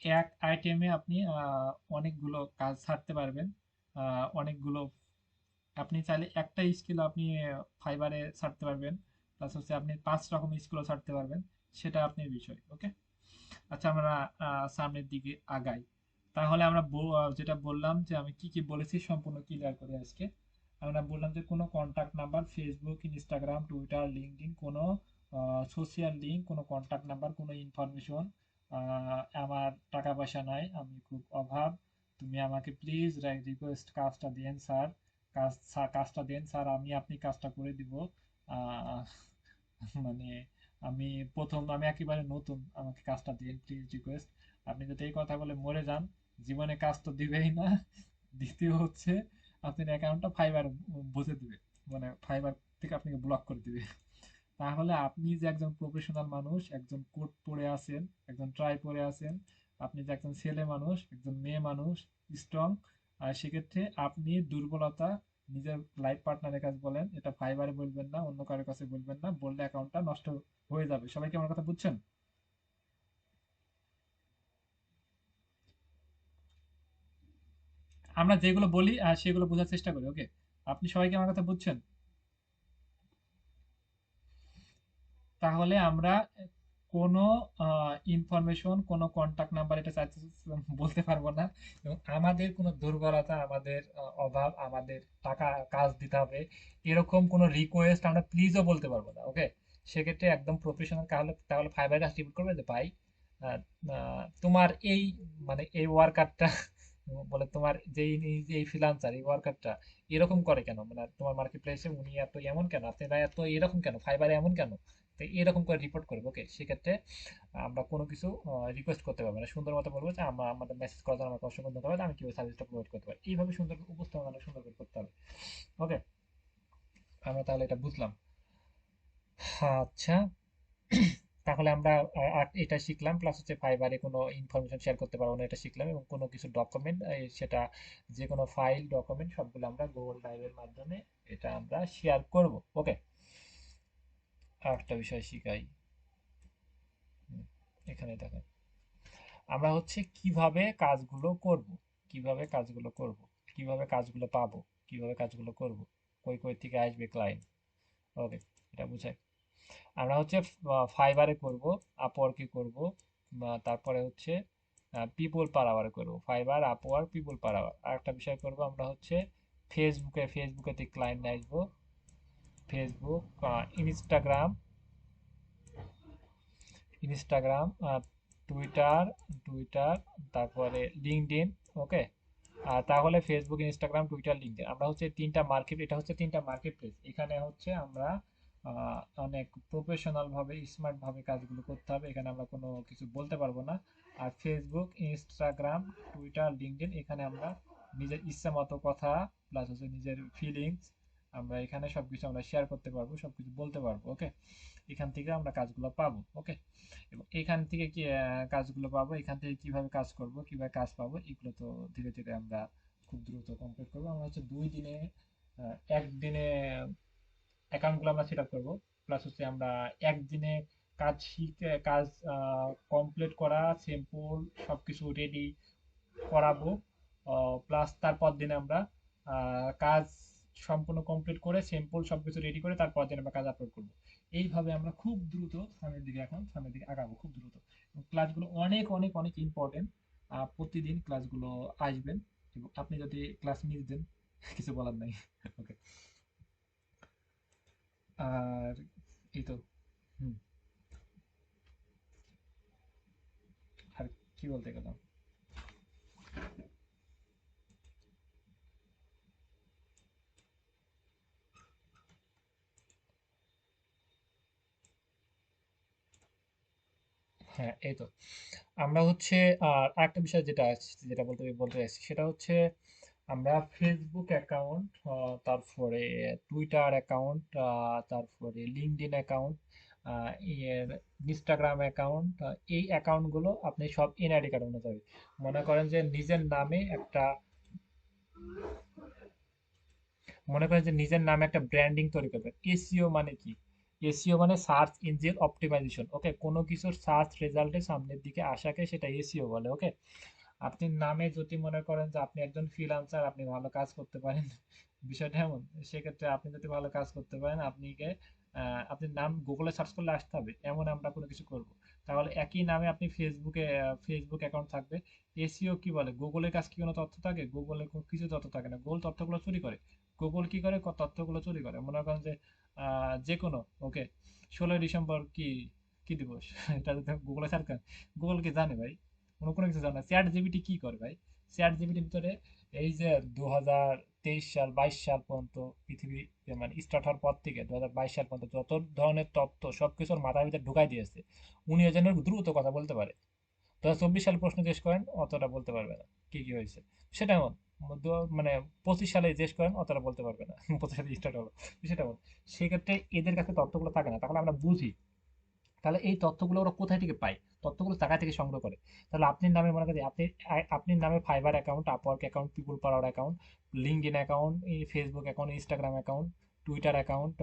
Speaker 1: এক আইটেমে আপনি অনেকগুলো কাজ ছাড়তে পারবেন, অনেকগুলো। আপনি চাইলে একটা স্কিল আপনি ফাইবারে ছাড়তে পারবেন, প্লাস হচ্ছে আপনি 5 রকম স্কিলও ছাড়তে পারবেন, সেটা আপনার বিষয়, ওকে। আচ্ছা, আমরা সামনের দিকে আগাই। তাহলে আমরা যেটা বললাম যে আমি কি কি বলেছি সম্পূর্ণ ক্লিয়ার করে আজকে। আমরা বললাম যে কোনো contact number, Facebook, Instagram, Twitter, LinkedIn, কোনো সোশিয়াল লিঙ্ক, কোনো কন্টাক্ট নাম্বার, কোনো ইনফরমেশন, আমার টাকা পয়সা নাই, আমি খুব অভাব, তুমি আমাকে প্লিজ রিকোয়েস্ট কাজটা দেন স্যার, কাজটা দেন স্যার, আমি আপনি কাজটা করে দিব। আহ, মানে আমি আমি একেবারে নতুন, আমাকে কাজটা দিন প্লিজ রিকোয়েস্ট। আপনি যদি এই কথা বলে মরে যান, জীবনে কাজ তো দিবেই না। দ্বিতীয় হচ্ছে আপনার অ্যাকাউন্টটা ফাইবার বুঝে দিবে, মানে ফাইবার থেকে আপনাকে ব্লক করে দিবে। তাহলে আপনি যে একজন প্রফেশনাল মানুষ, একজন কোট পরে আছেন, একজন ট্রাই পরে আছেন, আপনি যে একজন ছেলে মানুষ, একজন মেয়ে মানুষ, স্ট্রং, আর সেক্ষেত্রে আপনি দুর্বলতা নিজের লাইফ পার্টনারের কাছে বলেন, এটা ফাইবারে বলবেন না, অন্য কারোর কাছে বলবেন না, বললে অ্যাকাউন্টটা নষ্ট হয়ে যাবে। সবাই কি আমার কথা বুঝছেন? আমরা যেগুলো বলি আর সেগুলো বোঝার চেষ্টা করি, ওকে। আপনি সবাই কি আমার কথা বুঝছেন? তাহলে আমরা কোনো ইনফরমেশন, কোনো কন্টাক্ট নাম্বার এটা বলতে পারবো না, এবং আমাদের কোনো দুর্বলতা, আমাদের অভাব, আমাদের টাকা কাজ দিতে হবে, এরকম কোনো রিকোয়েস্ট আমরা প্লিজও বলতে পারবো না, ওকে। সেক্ষেত্রে একদম প্রফেশনাল তাহলে তাহলে ফাইবারের কাছে রিপোর্ট করবে যে ভাই আহ, তোমার এই মানে এই ওয়ার্কারটা বলে তোমার যেই এই ফ্রিল্যান্সার এই ওয়ার্কারটা এরকম করে কেন, মানে তোমার মার্কেট প্লেসে উনি এত এমন কেন, আপনারা এত এরকম কেন, ফাইবারে এমন কেন, তো এরকম করে রিপোর্ট করবো। ওকে, সেক্ষেত্রে আমরা কোনো কিছু রিকোয়েস্ট করতে পারবো না, সুন্দর মতো বলবো যে আমরা আমাদের মেসেজ করার জন্য আমাকে অসংখ্য ধন্যবাদ, আমি কিভাবে সার্ভিসটা প্রোভাইড করতে পারি, এইভাবে সুন্দর উপস্থাপনা সুন্দর করে করতে হবে। ওকে, আমরা তাহলে এটা বুঝলাম। আচ্ছা, তাহলে আমরা আর এটা শিখলাম, প্লাস হচ্ছে ফাইবারে কোনো ইনফরমেশন শেয়ার করতে পারবো না এটা শিখলাম, এবং কোনো কিছু ডকুমেন্ট সেটা যে কোনো ফাইল ডকুমেন্ট সবগুলো আমরা গুগল ড্রাইভের মাধ্যমে এটা আমরা শেয়ার করব। ওকে, আর একটা বিষয় শিখাই। হুম, এখানে দেখেন আমরা হচ্ছে কিভাবে কাজগুলো করব, কিভাবে কাজগুলো করব, কিভাবে কাজগুলো পাবো, কিভাবে কাজগুলো করব, কই কই থেকে আসবে ক্লায়েন্ট। ওকে, এটা বুঝাই। আমরা হচ্ছে ফাইবারে করব, আপওয়ার্কে করব, তারপরে হচ্ছে পিপল পার আওয়ারে করব, Fiverr Upwork people per hour. আর একটা বিষয় করব আমরা হচ্ছে ফেসবুকেতে ক্লায়েন্ট নিয়ে আসবো, Facebook, Instagram, Instagram, Twitter, Twitter, তারপরে লিঙ্কডইন। ওকে, তাহলে ফেসবুক, ইনস্টাগ্রাম, টুইটার, লিঙ্কডইন আমরা হচ্ছে তিনটা মার্কেট, এটা হচ্ছে তিনটা মার্কেট প্লেস। এখানে হচ্ছে আমরা অনেক প্রফেশনাল ভাবে স্মার্ট ভাবে কাজগুলো করতে হবে, এখানে আমরা কোনো কিছু বলতে পারবো না। আর ফেসবুক, ইনস্টাগ্রাম, টুইটার, লিঙ্কডইন এখানে আমরা নিজের ইচ্ছা মতো কথা প্লাস হচ্ছে নিজের ফিলিংস আমরা এখানে সবকিছু আমরা শেয়ার করতে পারবো, সবকিছু বলতে পারবো। ওকে, এখান থেকে আমরা কাজগুলো পাবো। ওকে, এবং এখান থেকে কি কাজগুলো পাবো, এখান থেকে কিভাবে কাজ করব, কিভাবে কাজ পাবো, এগুলো তো ধীরে ধীরে আমরা খুব দ্রুত কমপ্লিট করবো। আমরা হচ্ছে 2 দিনে একদিনে অ্যাকাউন্টগুলো আমরা সেট আপ করবো, প্লাস হচ্ছে আমরা একদিনে কাজ শিখে কাজ কমপ্লিট করা সিম্পল সবকিছু রেডি করাবো, প্লাস তারপর দিনে আমরা কাজ সম্পূর্ণ কমপ্লিট করে সিম্পল সবকিছু রেডি করে তারপর দিন আমরা কাজ আপলোড করবো। এইভাবে আমরা খুব দ্রুত সামনের দিকে আগাবো খুব দ্রুত। ক্লাসগুলো অনেক অনেক অনেক ইম্পর্টেন্ট, প্রতিদিন ক্লাসগুলো আসবেন, এবং আপনি যদি ক্লাস মিস দেন কিছু বলার নাই। ওকে, আর এই তো। হুম, আর কি বলতে গেলাম। হ্যাঁ, এই তো আমরা হচ্ছে আর একটা বিষয় যেটা যেটা বলতে বলতে চাইছি সেটা হচ্ছে আমরা ফেসবুক অ্যাকাউন্ট, তারপরে টুইটার অ্যাকাউন্ট, তারপরে লিঙ্কডইন অ্যাকাউন্ট, এর ইনস্টাগ্রাম অ্যাকাউন্ট, এই অ্যাকাউন্টগুলো আপনি সব এনআইডি কার্ড অনুযায়ী মনে করেন যে নিজের নামে একটা, মনে করেন যে নিজের নামে একটা ব্র্যান্ডিং তৈরি করবেন। এসইও মানে কি? এসইও মানে সার্চ ইঞ্জিন অপটিমাইজেশন। ওকে, কোনো কিছুর সার্চ রেজাল্টের সামনের দিকে আসাকে সেটা এসইও বলে। ওকে, আপনি নামে যদি মনে করেন যে আপনি একজন ফ্রিল্যান্সার, আপনি ভালো কাজ করতে পারেন, বিষয়টা এমন, সেক্ষেত্রে আপনি যদি ভালো কাজ করতে পারেন আপনিকে আপনি নাম গুগলে সার্চ করলে আসতে হবে, এমন আমরা কোনো কিছু করব। তাহলে একই নামে আপনি ফেসবুক অ্যাকাউন্ট থাকবে। এসইও কি বলে, গুগলের কাছে কি কোনো তথ্য থাকে? গুগলে কিছু তথ্য থাকে না, গুগল তথ্যগুলো চুরি করে। গুগল কি করে, তথ্যগুলো চুরি করে। মনে করেন যে যে কোনো, ওকে, 16ই ডিসেম্বর কি কি দিবস এটা যদি গুগলে সার্চ করেন, গুগল কি জানে ভাই? কোনো কোনো কিছু জানে না। চ্যাট জিপিটি কি করে ভাই? চ্যাট জিপিটির ভিতরে এই যে 2023 সাল 22 সাল পর্যন্ত পৃথিবী মানে স্টার্ট হওয়ার পর থেকে 2022 সাল পর্যন্ত যত ধরনের তথ্য সবকিছুর মাথার ভিতরে ঢুকাই দিয়েছে। উনি ওই জন্য দ্রুত কথা বলতে পারে। 2024 সালে প্রশ্ন জিজ্ঞেস করেন অতটা বলতে পারবে না কি কি হয়েছে, সেটা এমন। মানে 25 সালে জিজ্ঞেস করেন অতটা বলতে পারবে না। 25 সালে স্টার্ট হলো, সেটা এমন। সেক্ষেত্রে এদের কাছে তথ্যগুলো থাকে না, তাহলে আমরা বুঝি তাহলে এই তথ্যগুলো ওরা কোথায় থেকে পায়, তথ্যগুলো টাকা থেকে সংগ্রহ করে। তাহলে আপনি নামে মনে করেন আপনি নামে Fiverr account, Upwork account, people per hour account, LinkedIn account, Facebook account, Instagram account, Twitter account,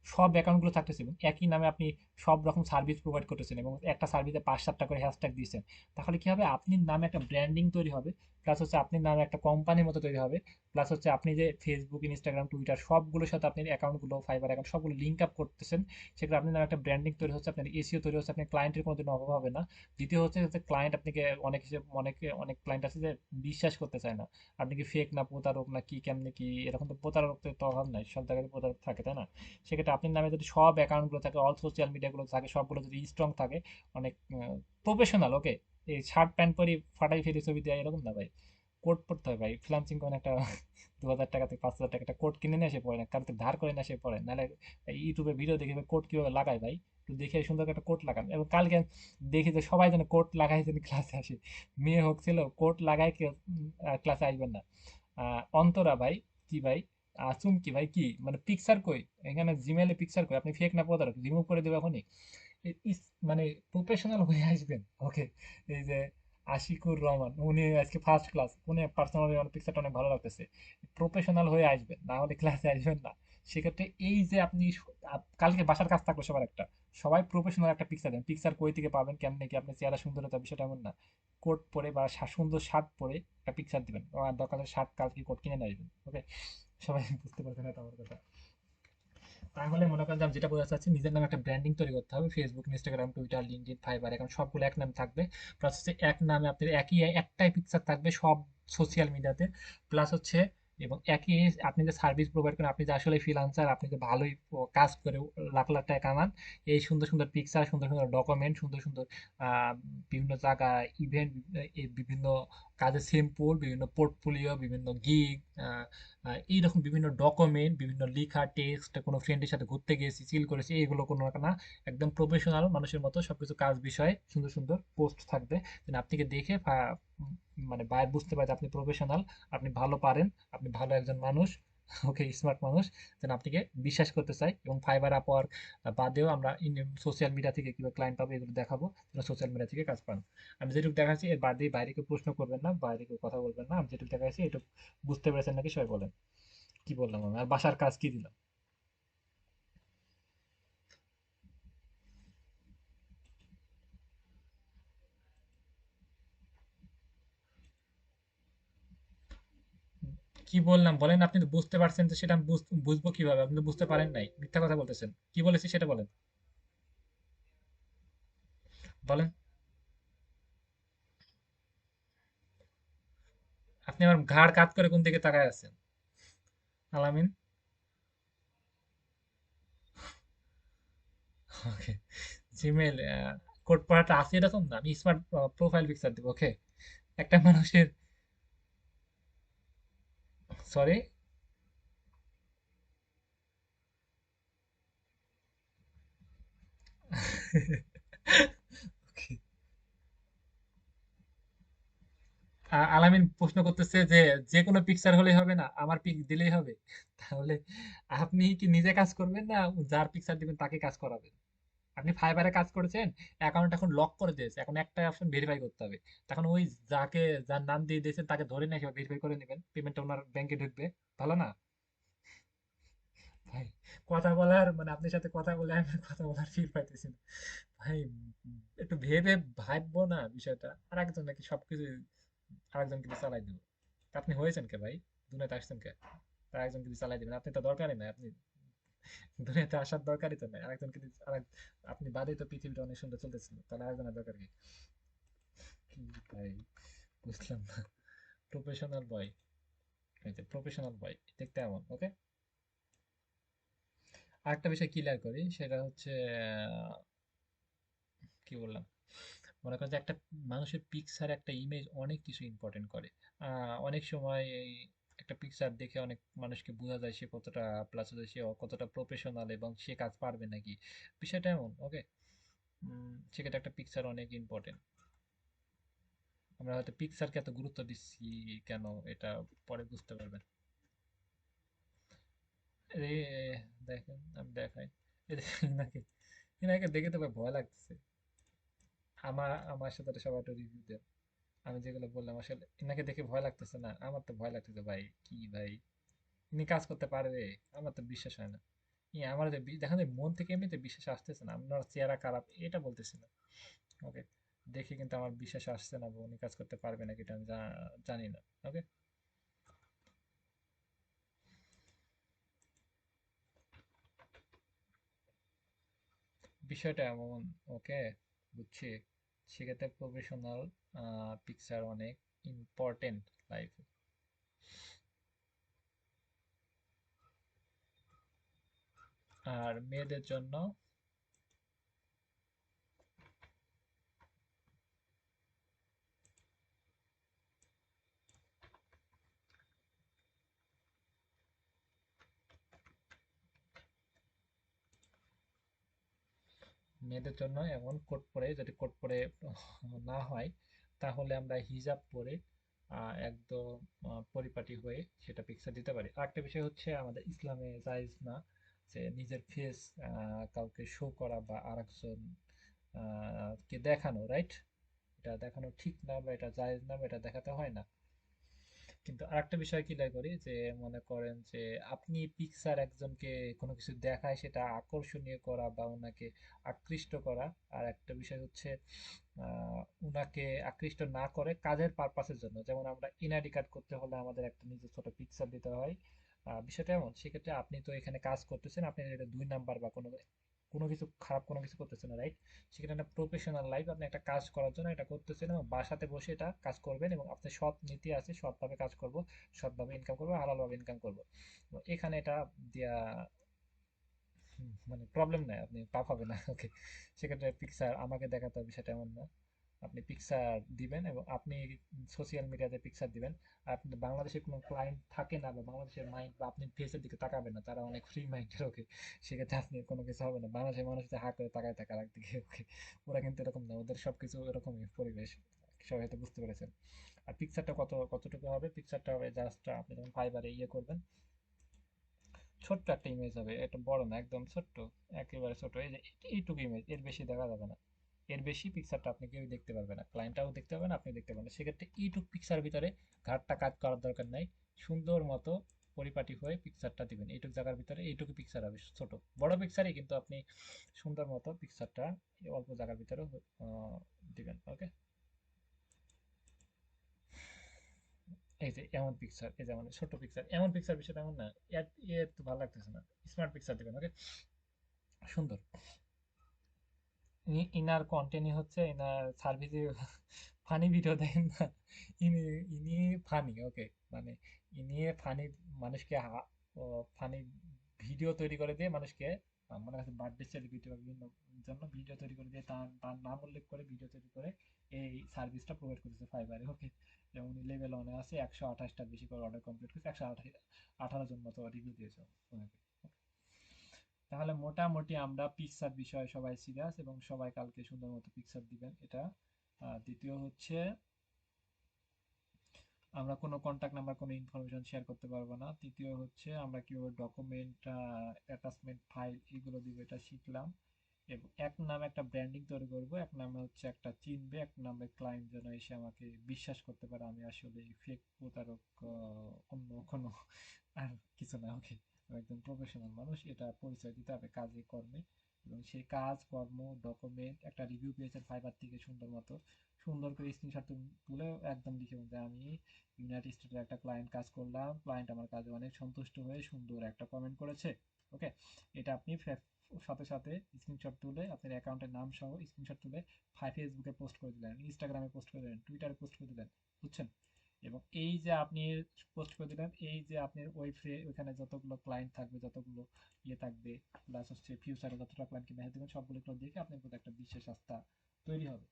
Speaker 1: সব অ্যাকাউন্টগুলো থাকতেছে, এবং একই নামে আপনি সব রকম সার্ভিস প্রোভাইড করতেছেন, এবং একটা সার্ভিসে 5-7টা করে হ্যাশট্যাগ দিয়েছেন। তাহলে কি হবে, আপনার নামে একটা ব্র্যান্ডিং তৈরি হবে, প্লাস হচ্ছে আপনার নামে একটা কোম্পানির মতো তৈরি হবে, প্লাস হচ্ছে আপনি যে ফেসবুক, ইনস্টাগ্রাম, টুইটার সবগুলোর সাথে আপনি অ্যাকাউন্টগুলো ফাইবার অ্যাকাউন্ট সবগুলো লিঙ্ক আপ করতেছেন। সেক্ষেত্রে আপনার নামে একটা ব্র্যান্ডিং তৈরি হচ্ছে, আপনার এসিও তৈরি হচ্ছে, আপনার ক্লায়েন্টের কোনোদিন অভাব হবে না। দ্বিতীয় হচ্ছে যে ক্লায়েন্ট আপনাকে অনেকে অনেক ক্লায়েন্ট আছে যে বিশ্বাস করতে চায় না, আপনি কি ফেক না প্রতারক না কি কেমনে কি, এরকম তো প্রতারক তো অভাব নাই, সব জায়গায় প্রতারক থাকে, তাই না? সেক্ষেত্রে আপনার নামে যদি সব অ্যাকাউন্টগুলো থাকে, অল সোশ্যাল মিডিয়াগুলো থাকে, সবগুলো যদি স্ট্রং থাকে, অনেক প্রফেশনাল, ওকে, এই শার্ট প্যান্ট পরি ফাটাই ফেলি ছবি দেয় এরকম না ভাই, কোট পড়তে হয় ভাই। ফ্রিল্যান্সিং করেন একটা 2,000 টাকা থেকে 5,000 টাকা একটা কোট কিনে নিয়ে এসে পড়েন, কারণ ধার করে নিয়ে এসে পড়েন, নাহলে ইউটিউবে ভিডিও দেখে কোট কিভাবে লাগায় ভাই, একটু দেখে সুন্দর করে একটা কোট লাগান। এবং কালকে দেখি যে সবাই যেন কোট লাগাই যেন ক্লাসে আসে, মেয়ে হোক ছিল, কোট লাগাই কেউ ক্লাসে আসবেন না। অন্তরা ভাই, কি ভাই, চুমকি ভাই, কি মানে পিকচার কই, এখানে জিমেলে পিকচার কই, আপনি ফেক না প্রতারক, রিমুভ করে দেবে এখনই। মানে প্রফেশনাল হয়ে আসবেন, ওকে। এই যে আশিকুর রহমান, উনি আজকে ফার্স্ট ক্লাস, উনি পার্সোনালি আমার পিকচারটা অনেক ভালো লাগতেছে। প্রফেশনাল হয়ে আসবেন, না হলে ক্লাসে আসবেন না। সেক্ষেত্রে এই যে আপনি কালকে বাসার কাজ থাকলো সবার একটা, সবাই প্রফেশনাল একটা পিকচার দেন। পিকচার কই থেকে পাবেন, কেমনে কি আপনার চেহারা সুন্দরতা, বিষয়টা এমন না। কোট পরে বা সুন্দর শার্ট পরে একটা পিকচার দিবেন, আর দরকার শার্ট কালকে কোট কিনে নিয়ে আসবেন, ওকে। সবাই বুঝতে পারছেন না তো আমার কথা? তাহলে মনে করেন যে আমি যেটা বোঝাতে চাচ্ছি, নিজের নামে একটা ব্র্যান্ডিং তৈরি করতে হবে। Facebook, Instagram, Twitter, LinkedIn, fibre, এখন সবগুলো এক নামে থাকবে। প্লাস হচ্ছে এক নামে আপনার একটাই পিকচার থাকবে সব সোশ্যাল মিডিয়াতে। প্লাস হচ্ছে, এবং একই, আপনি যে সার্ভিস প্রোভাইড করেন, আপনি যে আসলে ফ্রিল্যান্সার, আপনি যে ভালোই কাজ করে লাখ লাখ টাকা কামান, এই সুন্দর সুন্দর পিকচার, সুন্দর সুন্দর ডকুমেন্ট, সুন্দর সুন্দর আহ, বিভিন্ন জায়গায় ইভেন্ট, বিভিন্ন কাজের স্যাম্পল, বিভিন্ন পোর্টফোলিও, বিভিন্ন গিগ, এইরকম বিভিন্ন ডকুমেন্ট, বিভিন্ন লেখা টেক্সট, কোনো ফ্রেন্ডের সাথে ঘুরতে গেছি, চিল করেছি, এগুলো কোনো না, একদম প্রফেশনাল মানুষের মতো সবকিছু কাজ বিষয়ে সুন্দর সুন্দর পোস্ট থাকবে, যেন আপনাকে দেখে মানে বাইরে বুঝতে পারে যে আপনি প্রফেশনাল, আপনি ভালো পারেন, আপনি ভালো একজন মানুষ, ওকে, স্মার্ট মানুষ, যেন আপনাকে বিশ্বাস করতে চাই। এবং ফাইবার, আপওয়ার্ক বাদেও আমরা সোশ্যাল মিডিয়া থেকে কিভাবে ক্লায়েন্ট পাবো এগুলো দেখাবো, যেন সোশ্যাল মিডিয়া থেকে কাজ পান। আমি যেটুকু দেখাচ্ছি এর বাদে বাইরে কেউ প্রশ্ন করবেন না, বাইরে কেউ কথা বলবেন না, আমি যেটুকু দেখাচ্ছি এটা বুঝতে পেরেছেন নাকি সবাই বলেন। কি বললাম আমি, আর বাসার কাজ কি দিলাম? কি বললাম বলেন, আপনি তো বুঝতে পারছেন, তো সেটা আমি বুঝবো কিভাবে? আপনি তো বুঝতে পারেন নাই, মিথ্যা কথা বলতেছেন। কি বলেছি সেটা বলেন, বলেন। আপনি আমার ঘাড় কাত করে কোন দিকে তাকায় আছেন, আলামিন? ওকে, জিমেল কোড পড়াটা আছে এরকম না, আমি স্মার্ট প্রোফাইল পিকচার দিব, ওকে। একটা মানুষের, সরি। আলামিন প্রশ্ন করতেছে যে যে কোনো পিকচার হলেই হবে না, আমার পিক দিলেই হবে? তাহলে আপনি কি নিজে কাজ করবেন, না যার পিকচার দিবেন তাকে কাজ করাবেন? আপনি ফাইবারে কাজ করেছেন, অ্যাকাউন্ট এখন লক করে দিয়েছে, এখন একটাই অপশন ভেরিফাই করতে হবে। তখন ওই যাকে, যার নাম দিয়ে দিয়েছেন তাকে ধরে নিয়ে ভেরিফাই করে নেবেন, পেমেন্টটা ওনার ব্যাংকে ঢুকবে। ভালো না ভাই? কথা বলার মানে আপনার সাথে কথা বলে আমি কথা বলার ফিল পাইতেছি না ভাই। একটু ভেবে ভাববো না বিষয়টা, আর একজন নাকি সবকিছু আরেকজন কিন্তু চালাই দেবো। তা আপনি হয়েছেন কে ভাই? দুনিয়াতে আসছেন কে? তার একজন কিন্তু চালাই দিবেন, আপনি তো দরকারই নাই, আপনি দুনিয়াতে আসার দরকারই তো নাই, আরেকজন কিন্তু আপনি বাদেই তো পৃথিবীটা অনেক সুন্দর চলতেছিল, তাহলে আরেকজনের দরকার কি? কি ভাই, বুঝলাম না। প্রফেশনাল বয়, এই যে প্রফেশনাল বয় দেখতে এমন, ওকে। আরেকটা বিষয় ক্লিয়ার করি, সেটা হচ্ছে কি বললাম, মনে করেন যে একটা মানুষের পিকচার, একটা ইমেজ অনেক কিছু ইম্পর্টেন্ট করে। অনেক সময় এই একটা পিকচার দেখে অনেক মানুষকে বোঝা যায় সে কতটা, প্লাস হচ্ছে সে কতটা প্রফেশনাল এবং সে কাজ পারবে নাকি, বিষয়টা এমন, ওকে। সেক্ষেত্রে একটা পিকচার অনেক ইম্পর্টেন্ট। আমরা হয়তো পিকচারকে এত গুরুত্ব দিচ্ছি কেন, এটা পরে বুঝতে পারবেন। এই দেখেন, আমি দেখাই, এই দেখেন এনাকে, এনাকে দেখে তো ভাই ভয় লাগতেছে। আমার আমার সাথে তো সবাই একটা রিভিউ দেন, আমি যেগুলো বললাম আসলে এনাকে দেখে ভয় লাগতেছে না? আমার তো ভয় লাগতেছে ভাই, কি ভাই, ইনি কাজ করতে পারবে? আমার তো বিশ্বাস হয় না। আমার যে দেখেন যে মন থেকে এমনিতে বিশ্বাস আসতেছে না, আপনার চেহারা খারাপ এটা বলতেছি না, ওকে। দেখে কিন্তু আমার বিশ্বাস আসছে না যে উনি কাজ করতে পারবে নাকি, এটা আমি জানি না, ওকে। বিষয়টা এমন, ওকে, বুঝছি। সেক্ষেত্রে প্রফেশনাল পিকচার অনেক ইম্পর্টেন্ট লাইফে। আর মেয়েদের জন্য এমন কোট পরে, যদি কোট পরে না হয় তাহলে আমরা হিজাব পরে একদম পরিপাটি হয়ে সেটা পিকচার দিতে পারি। আরেকটা বিষয় হচ্ছে আমাদের ইসলামে জায়েজ না যে নিজের ফেস কাউকে শো করা বা আরেকজন কে দেখানো, রাইট? এটা দেখানো ঠিক না, বা এটা জায়েজ না, বা এটা দেখাতে হয় না। কিন্তু আরেকটা বিষয় ক্লিয়ার করি যে মনে করেন যে আপনি পিকচার একজনকে কোনো কিছু দেখায় সেটা আকর্ষণীয় করা বা ওনাকে আকৃষ্ট করা। আর একটা বিষয় হচ্ছে উনাকে আকৃষ্ট না করে কাজের পারপাসের জন্য, যেমন আমরা এনআইডি কার্ড করতে হলে আমাদের একটা নিজের ছোট পিকচার দিতে হয়। বিষয়টা এমন, সেক্ষেত্রে আপনি তো এখানে কাজ করতেছেন, আপনি এটা 2 নাম্বার বা কোনো কোনো কিছু খারাপ কোনো কিছু করতেছেন না, রাইট? সেখানে একটা প্রফেশনাল লাইফ, আপনি একটা কাজ করার জন্য এটা করতেছেন এবং বাসাতে বসে এটা কাজ করবেন, এবং আপনার সৎ নীতি আছে, সৎভাবে কাজ করব, সৎভাবে ইনকাম করবো, হালালভাবে ইনকাম করবো। তো এখানে এটা দিয়া মানে প্রবলেম নাই, আপনি পাপ হবে না। ওকে, সেক্ষেত্রে পিকচার আমাকে দেখাতে হবে সেটা এমন না। আপনি পিকচার দিবেন এবং আপনি সোশ্যাল মিডিয়াতে পিকচার দিবেন। আর আপনি বাংলাদেশে কোনো ক্লায়েন্ট থাকে না, বা বাংলাদেশের মাইন্ড বা আপনি ফেসের দিকে তাকাবেন না, তারা অনেক ফ্রি মাইন্ডের। ওকে, সেক্ষেত্রে আপনি কোনো কিছু হবে না। বাংলাদেশের মানুষ যে হা করে তাকায় থাকে আরেক দিকে। ওকে, ওরা কিন্তু এরকম না, ওদের সবকিছু এরকমই পরিবেশ। সবাই হয়তো বুঝতে পেরেছেন। আর পিকচারটা কতটুকু হবে, পিকচারটা হবে জাস্ট আপনি যখন ফাইবারে ইয়ে করবেন, ছোট্ট একটা ইমেজ হবে, এটা বড় না, একদম ছোট্ট, একেবারে ছোট। এই যে এইটুকু ইমেজ, এর বেশি দেখা যাবে না। এর বেশি পিকচারটা আপনি কেউ দেখতে পারবে না, ক্লায়েন্টটাও দেখতে পারবে না, আপনি দেখতে পারবেন না। সেক্ষেত্রে এইটুক পিকচার ভিতরে ঘাটটা কাজ করার দরকার নাই। সুন্দর মতো পরিপাটি হয়ে পিকচারটা দিবেন, এইটুক জায়গার ভিতরে এইটুকু পিকচার হবে, ছোট বড় পিকচারই, কিন্তু আপনি সুন্দর মতো পিকচারটা অল্প জায়গার ভিতরে দিবেন। ওকে, এই যে এমন পিকচার, এই যে মানে ছোট পিকচার, এমন পিকচার, বিষয়টা এমন না এর তো ভালো লাগতেছে না, স্মার্ট পিকচার দিবেন। ওকে, সুন্দর। ইনার কন্টেন্টই হচ্ছে ইনার সার্ভিসে ফানি ভিডিও দেখেন না, ইনি ইনি ফানি। ওকে, মানে ইনি ফানি, মানুষকে ফানি ভিডিও তৈরি করে দিয়ে মানুষকে মনে কাছে বার্থডে সেলিব্রিটি বা বিভিন্ন জন্য ভিডিও তৈরি করে দিয়ে তার তার নাম উল্লেখ করে ভিডিও তৈরি করে এই সার্ভিসটা প্রোভাইড করতেছে ফাইবারে। ওকে, যেমন লেভেল 1-এ আছে, 128টার বেশি করে অর্ডার কমপ্লিট করছে, 118 জন মতো রিভিউ দিয়েছে ওনাকে। তাহলে মোটামুটি আমরা পিকচার বিষয়ে সবাই সিরিয়াস, এবং সবাই কালকে সুন্দর মতো পিকচার দিবেন, এটা। দ্বিতীয় হচ্ছে আমরা কোনো কন্টাক্ট নাম্বার, কোনো ইনফরমেশন শেয়ার করতে পারবো না। তৃতীয় হচ্ছে আমরা কিভাবে ডকুমেন্ট, অ্যাটাচমেন্ট ফাইল এগুলো দিব, এটা শিখলাম। এবং এক নামে একটা ব্র্যান্ডিং তৈরি করব, এক নামে হচ্ছে একটা চিনবে, এক নামে ক্লায়েন্ট যেন এসে আমাকে বিশ্বাস করতে পারে আমি আসলে ফেক প্রতারক, অন্য কোনো আর কিছু না। ওকে, একদম প্রফেশনাল মানুষ, এটা পরিচয় দিতে হবে কাজে কর্মে। এবং সেই কাজ কর্ম, ডকুমেন্ট, একটা রিভিউ পেয়েছেন ফাইবার থেকে সুন্দর মতো, সুন্দর করে স্ক্রিনশট তুলে একদম লিখে যে আমি ইউনাইটেড স্টেটের একটা ক্লায়েন্ট কাজ করলাম, ক্লায়েন্ট আমার কাজে অনেক সন্তুষ্ট হয়ে সুন্দর একটা কমেন্ট করেছে। ওকে, এটা আপনি সাথে সাথে স্ক্রিনশট তুলে আপনার অ্যাকাউন্টের নাম সহ স্ক্রিনশট তুলে ফেসবুকে পোস্ট করে দিলেন, ইনস্টাগ্রামে পোস্ট করে দিলেন, টুইটারে পোস্ট করে দিলেন, বুঝছেন? এবং এই যে আপনি পোস্ট করে দিলেন, এই যে আপনার ওইখানে যতগুলো ক্লায়েন্ট থাকবে, যতগুলো ইয়ে থাকবে, প্লাস হচ্ছে ফিউচারে যতটা ক্লায়েন্টকে মেসেজ দেবেন, সবগুলো দেখে আপনার প্রতি একটা বিশ্বাস আস্থা তৈরি হবে।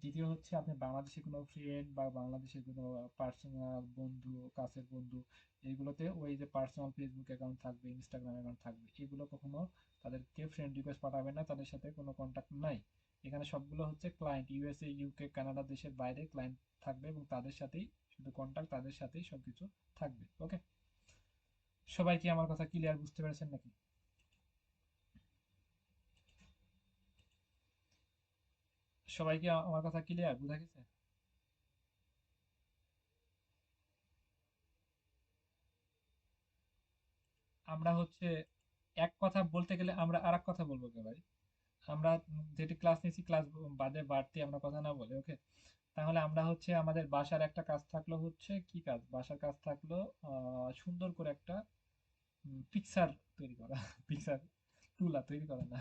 Speaker 1: দ্বিতীয় হচ্ছে আপনি বাংলাদেশে কোনো ফ্রেন্ড বা বাংলাদেশের কোনো পার্সোনাল বন্ধু, কাছের বন্ধু, এইগুলোতে ওই যে পার্সোনাল ফেসবুক অ্যাকাউন্ট থাকবে, ইনস্টাগ্রাম অ্যাকাউন্ট থাকবে, এগুলো কখনো তাদেরকে ফ্রেন্ড রিকোয়েস্ট পাঠাবেন না, তাদের সাথে কোনো কন্ট্যাক্ট নাই। এখানে সবগুলো হচ্ছে ক্লায়েন্ট, ইউএসএ, ইউকে, কানাডা দেশের বাইরে ক্লায়েন্ট থাকবে, এবং তাদের সাথেই শুধু কন্ট্যাক্ট, তাদের সাথেই সবকিছু থাকবে। ওকে, সবাই কি আমার কথা ক্লিয়ার বুঝতে পেরেছেন নাকি? সবাই কি আমার কথা ক্লিয়ার বুঝা গেছে? আমরা হচ্ছে এক কথা বলতে গেলে আমরা আর এক কথা বলবো কে ভাই? আমরা যেটি ক্লাস নিয়েছি, ক্লাস বাদে বাড়তি আমরা কথা না বলে। ওকে, তাহলে আমরা হচ্ছে আমাদের বাসার একটা কাজ থাকলো, হচ্ছে কি কাজ, বাসার কাজ থাকলো সুন্দর করে একটা পিকচার তৈরি করা। পিকচার তুলা তৈরি করা না,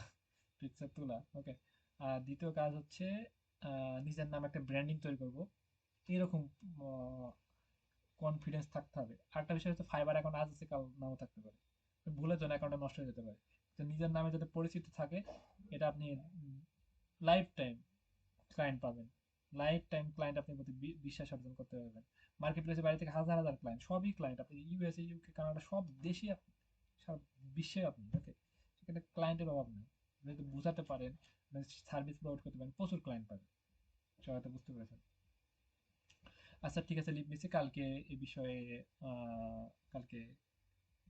Speaker 1: পিকচার তোলা। ওকে, আর দ্বিতীয় কাজ হচ্ছে নিজের নামে একটা ব্র্যান্ডিং তৈরি করব, এরকম কনফিডেন্স থাকতে হবে। আরেকটা বিষয় হচ্ছে ফাইবার অ্যাকাউন্ট আজ আছে কাল নাও থাকতে পারে, ভুলের জন্য অ্যাকাউন্টটা নষ্ট হয়ে যেতে পারে।
Speaker 2: তো নিজের নামে যাতে পরিচিত থাকে, এটা আপনি লাইফ টাইম ক্লায়েন্ট পাবেন। লাইফ টাইম ক্লায়েন্ট আপনি প্রতি বিশ্বাস অর্জন করতে পারবেন। মার্কেট প্লেসে বাইরে থেকে হাজার হাজার ক্লায়েন্ট, সবই ক্লায়েন্ট, আপনি ইউএসএ, ইউকে, কানাডা, সব দেশে আপনি, সারা বিশ্বে আপনি, ওকে, সেখানে ক্লায়েন্টের অভাব নেই। যদি বোঝাতে পারেন, সার্ভিস প্রোভাইড করতে পারেন, প্রচুর ক্লায়েন্ট পাবেন। সবাই তো বুঝতে পেরেছেন। আচ্ছা ঠিক আছে, লিভ নিচ্ছি। কালকে এ বিষয়ে কালকে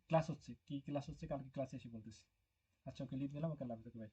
Speaker 2: ক্লাস হচ্ছে, কি ক্লাস হচ্ছে কালকে ক্লাসে এসে বলতেছি। আচ্ছা ওকে, লিভ নিলাম, ওকে, আল্লাহ হাফেজ, ওকে, বাই।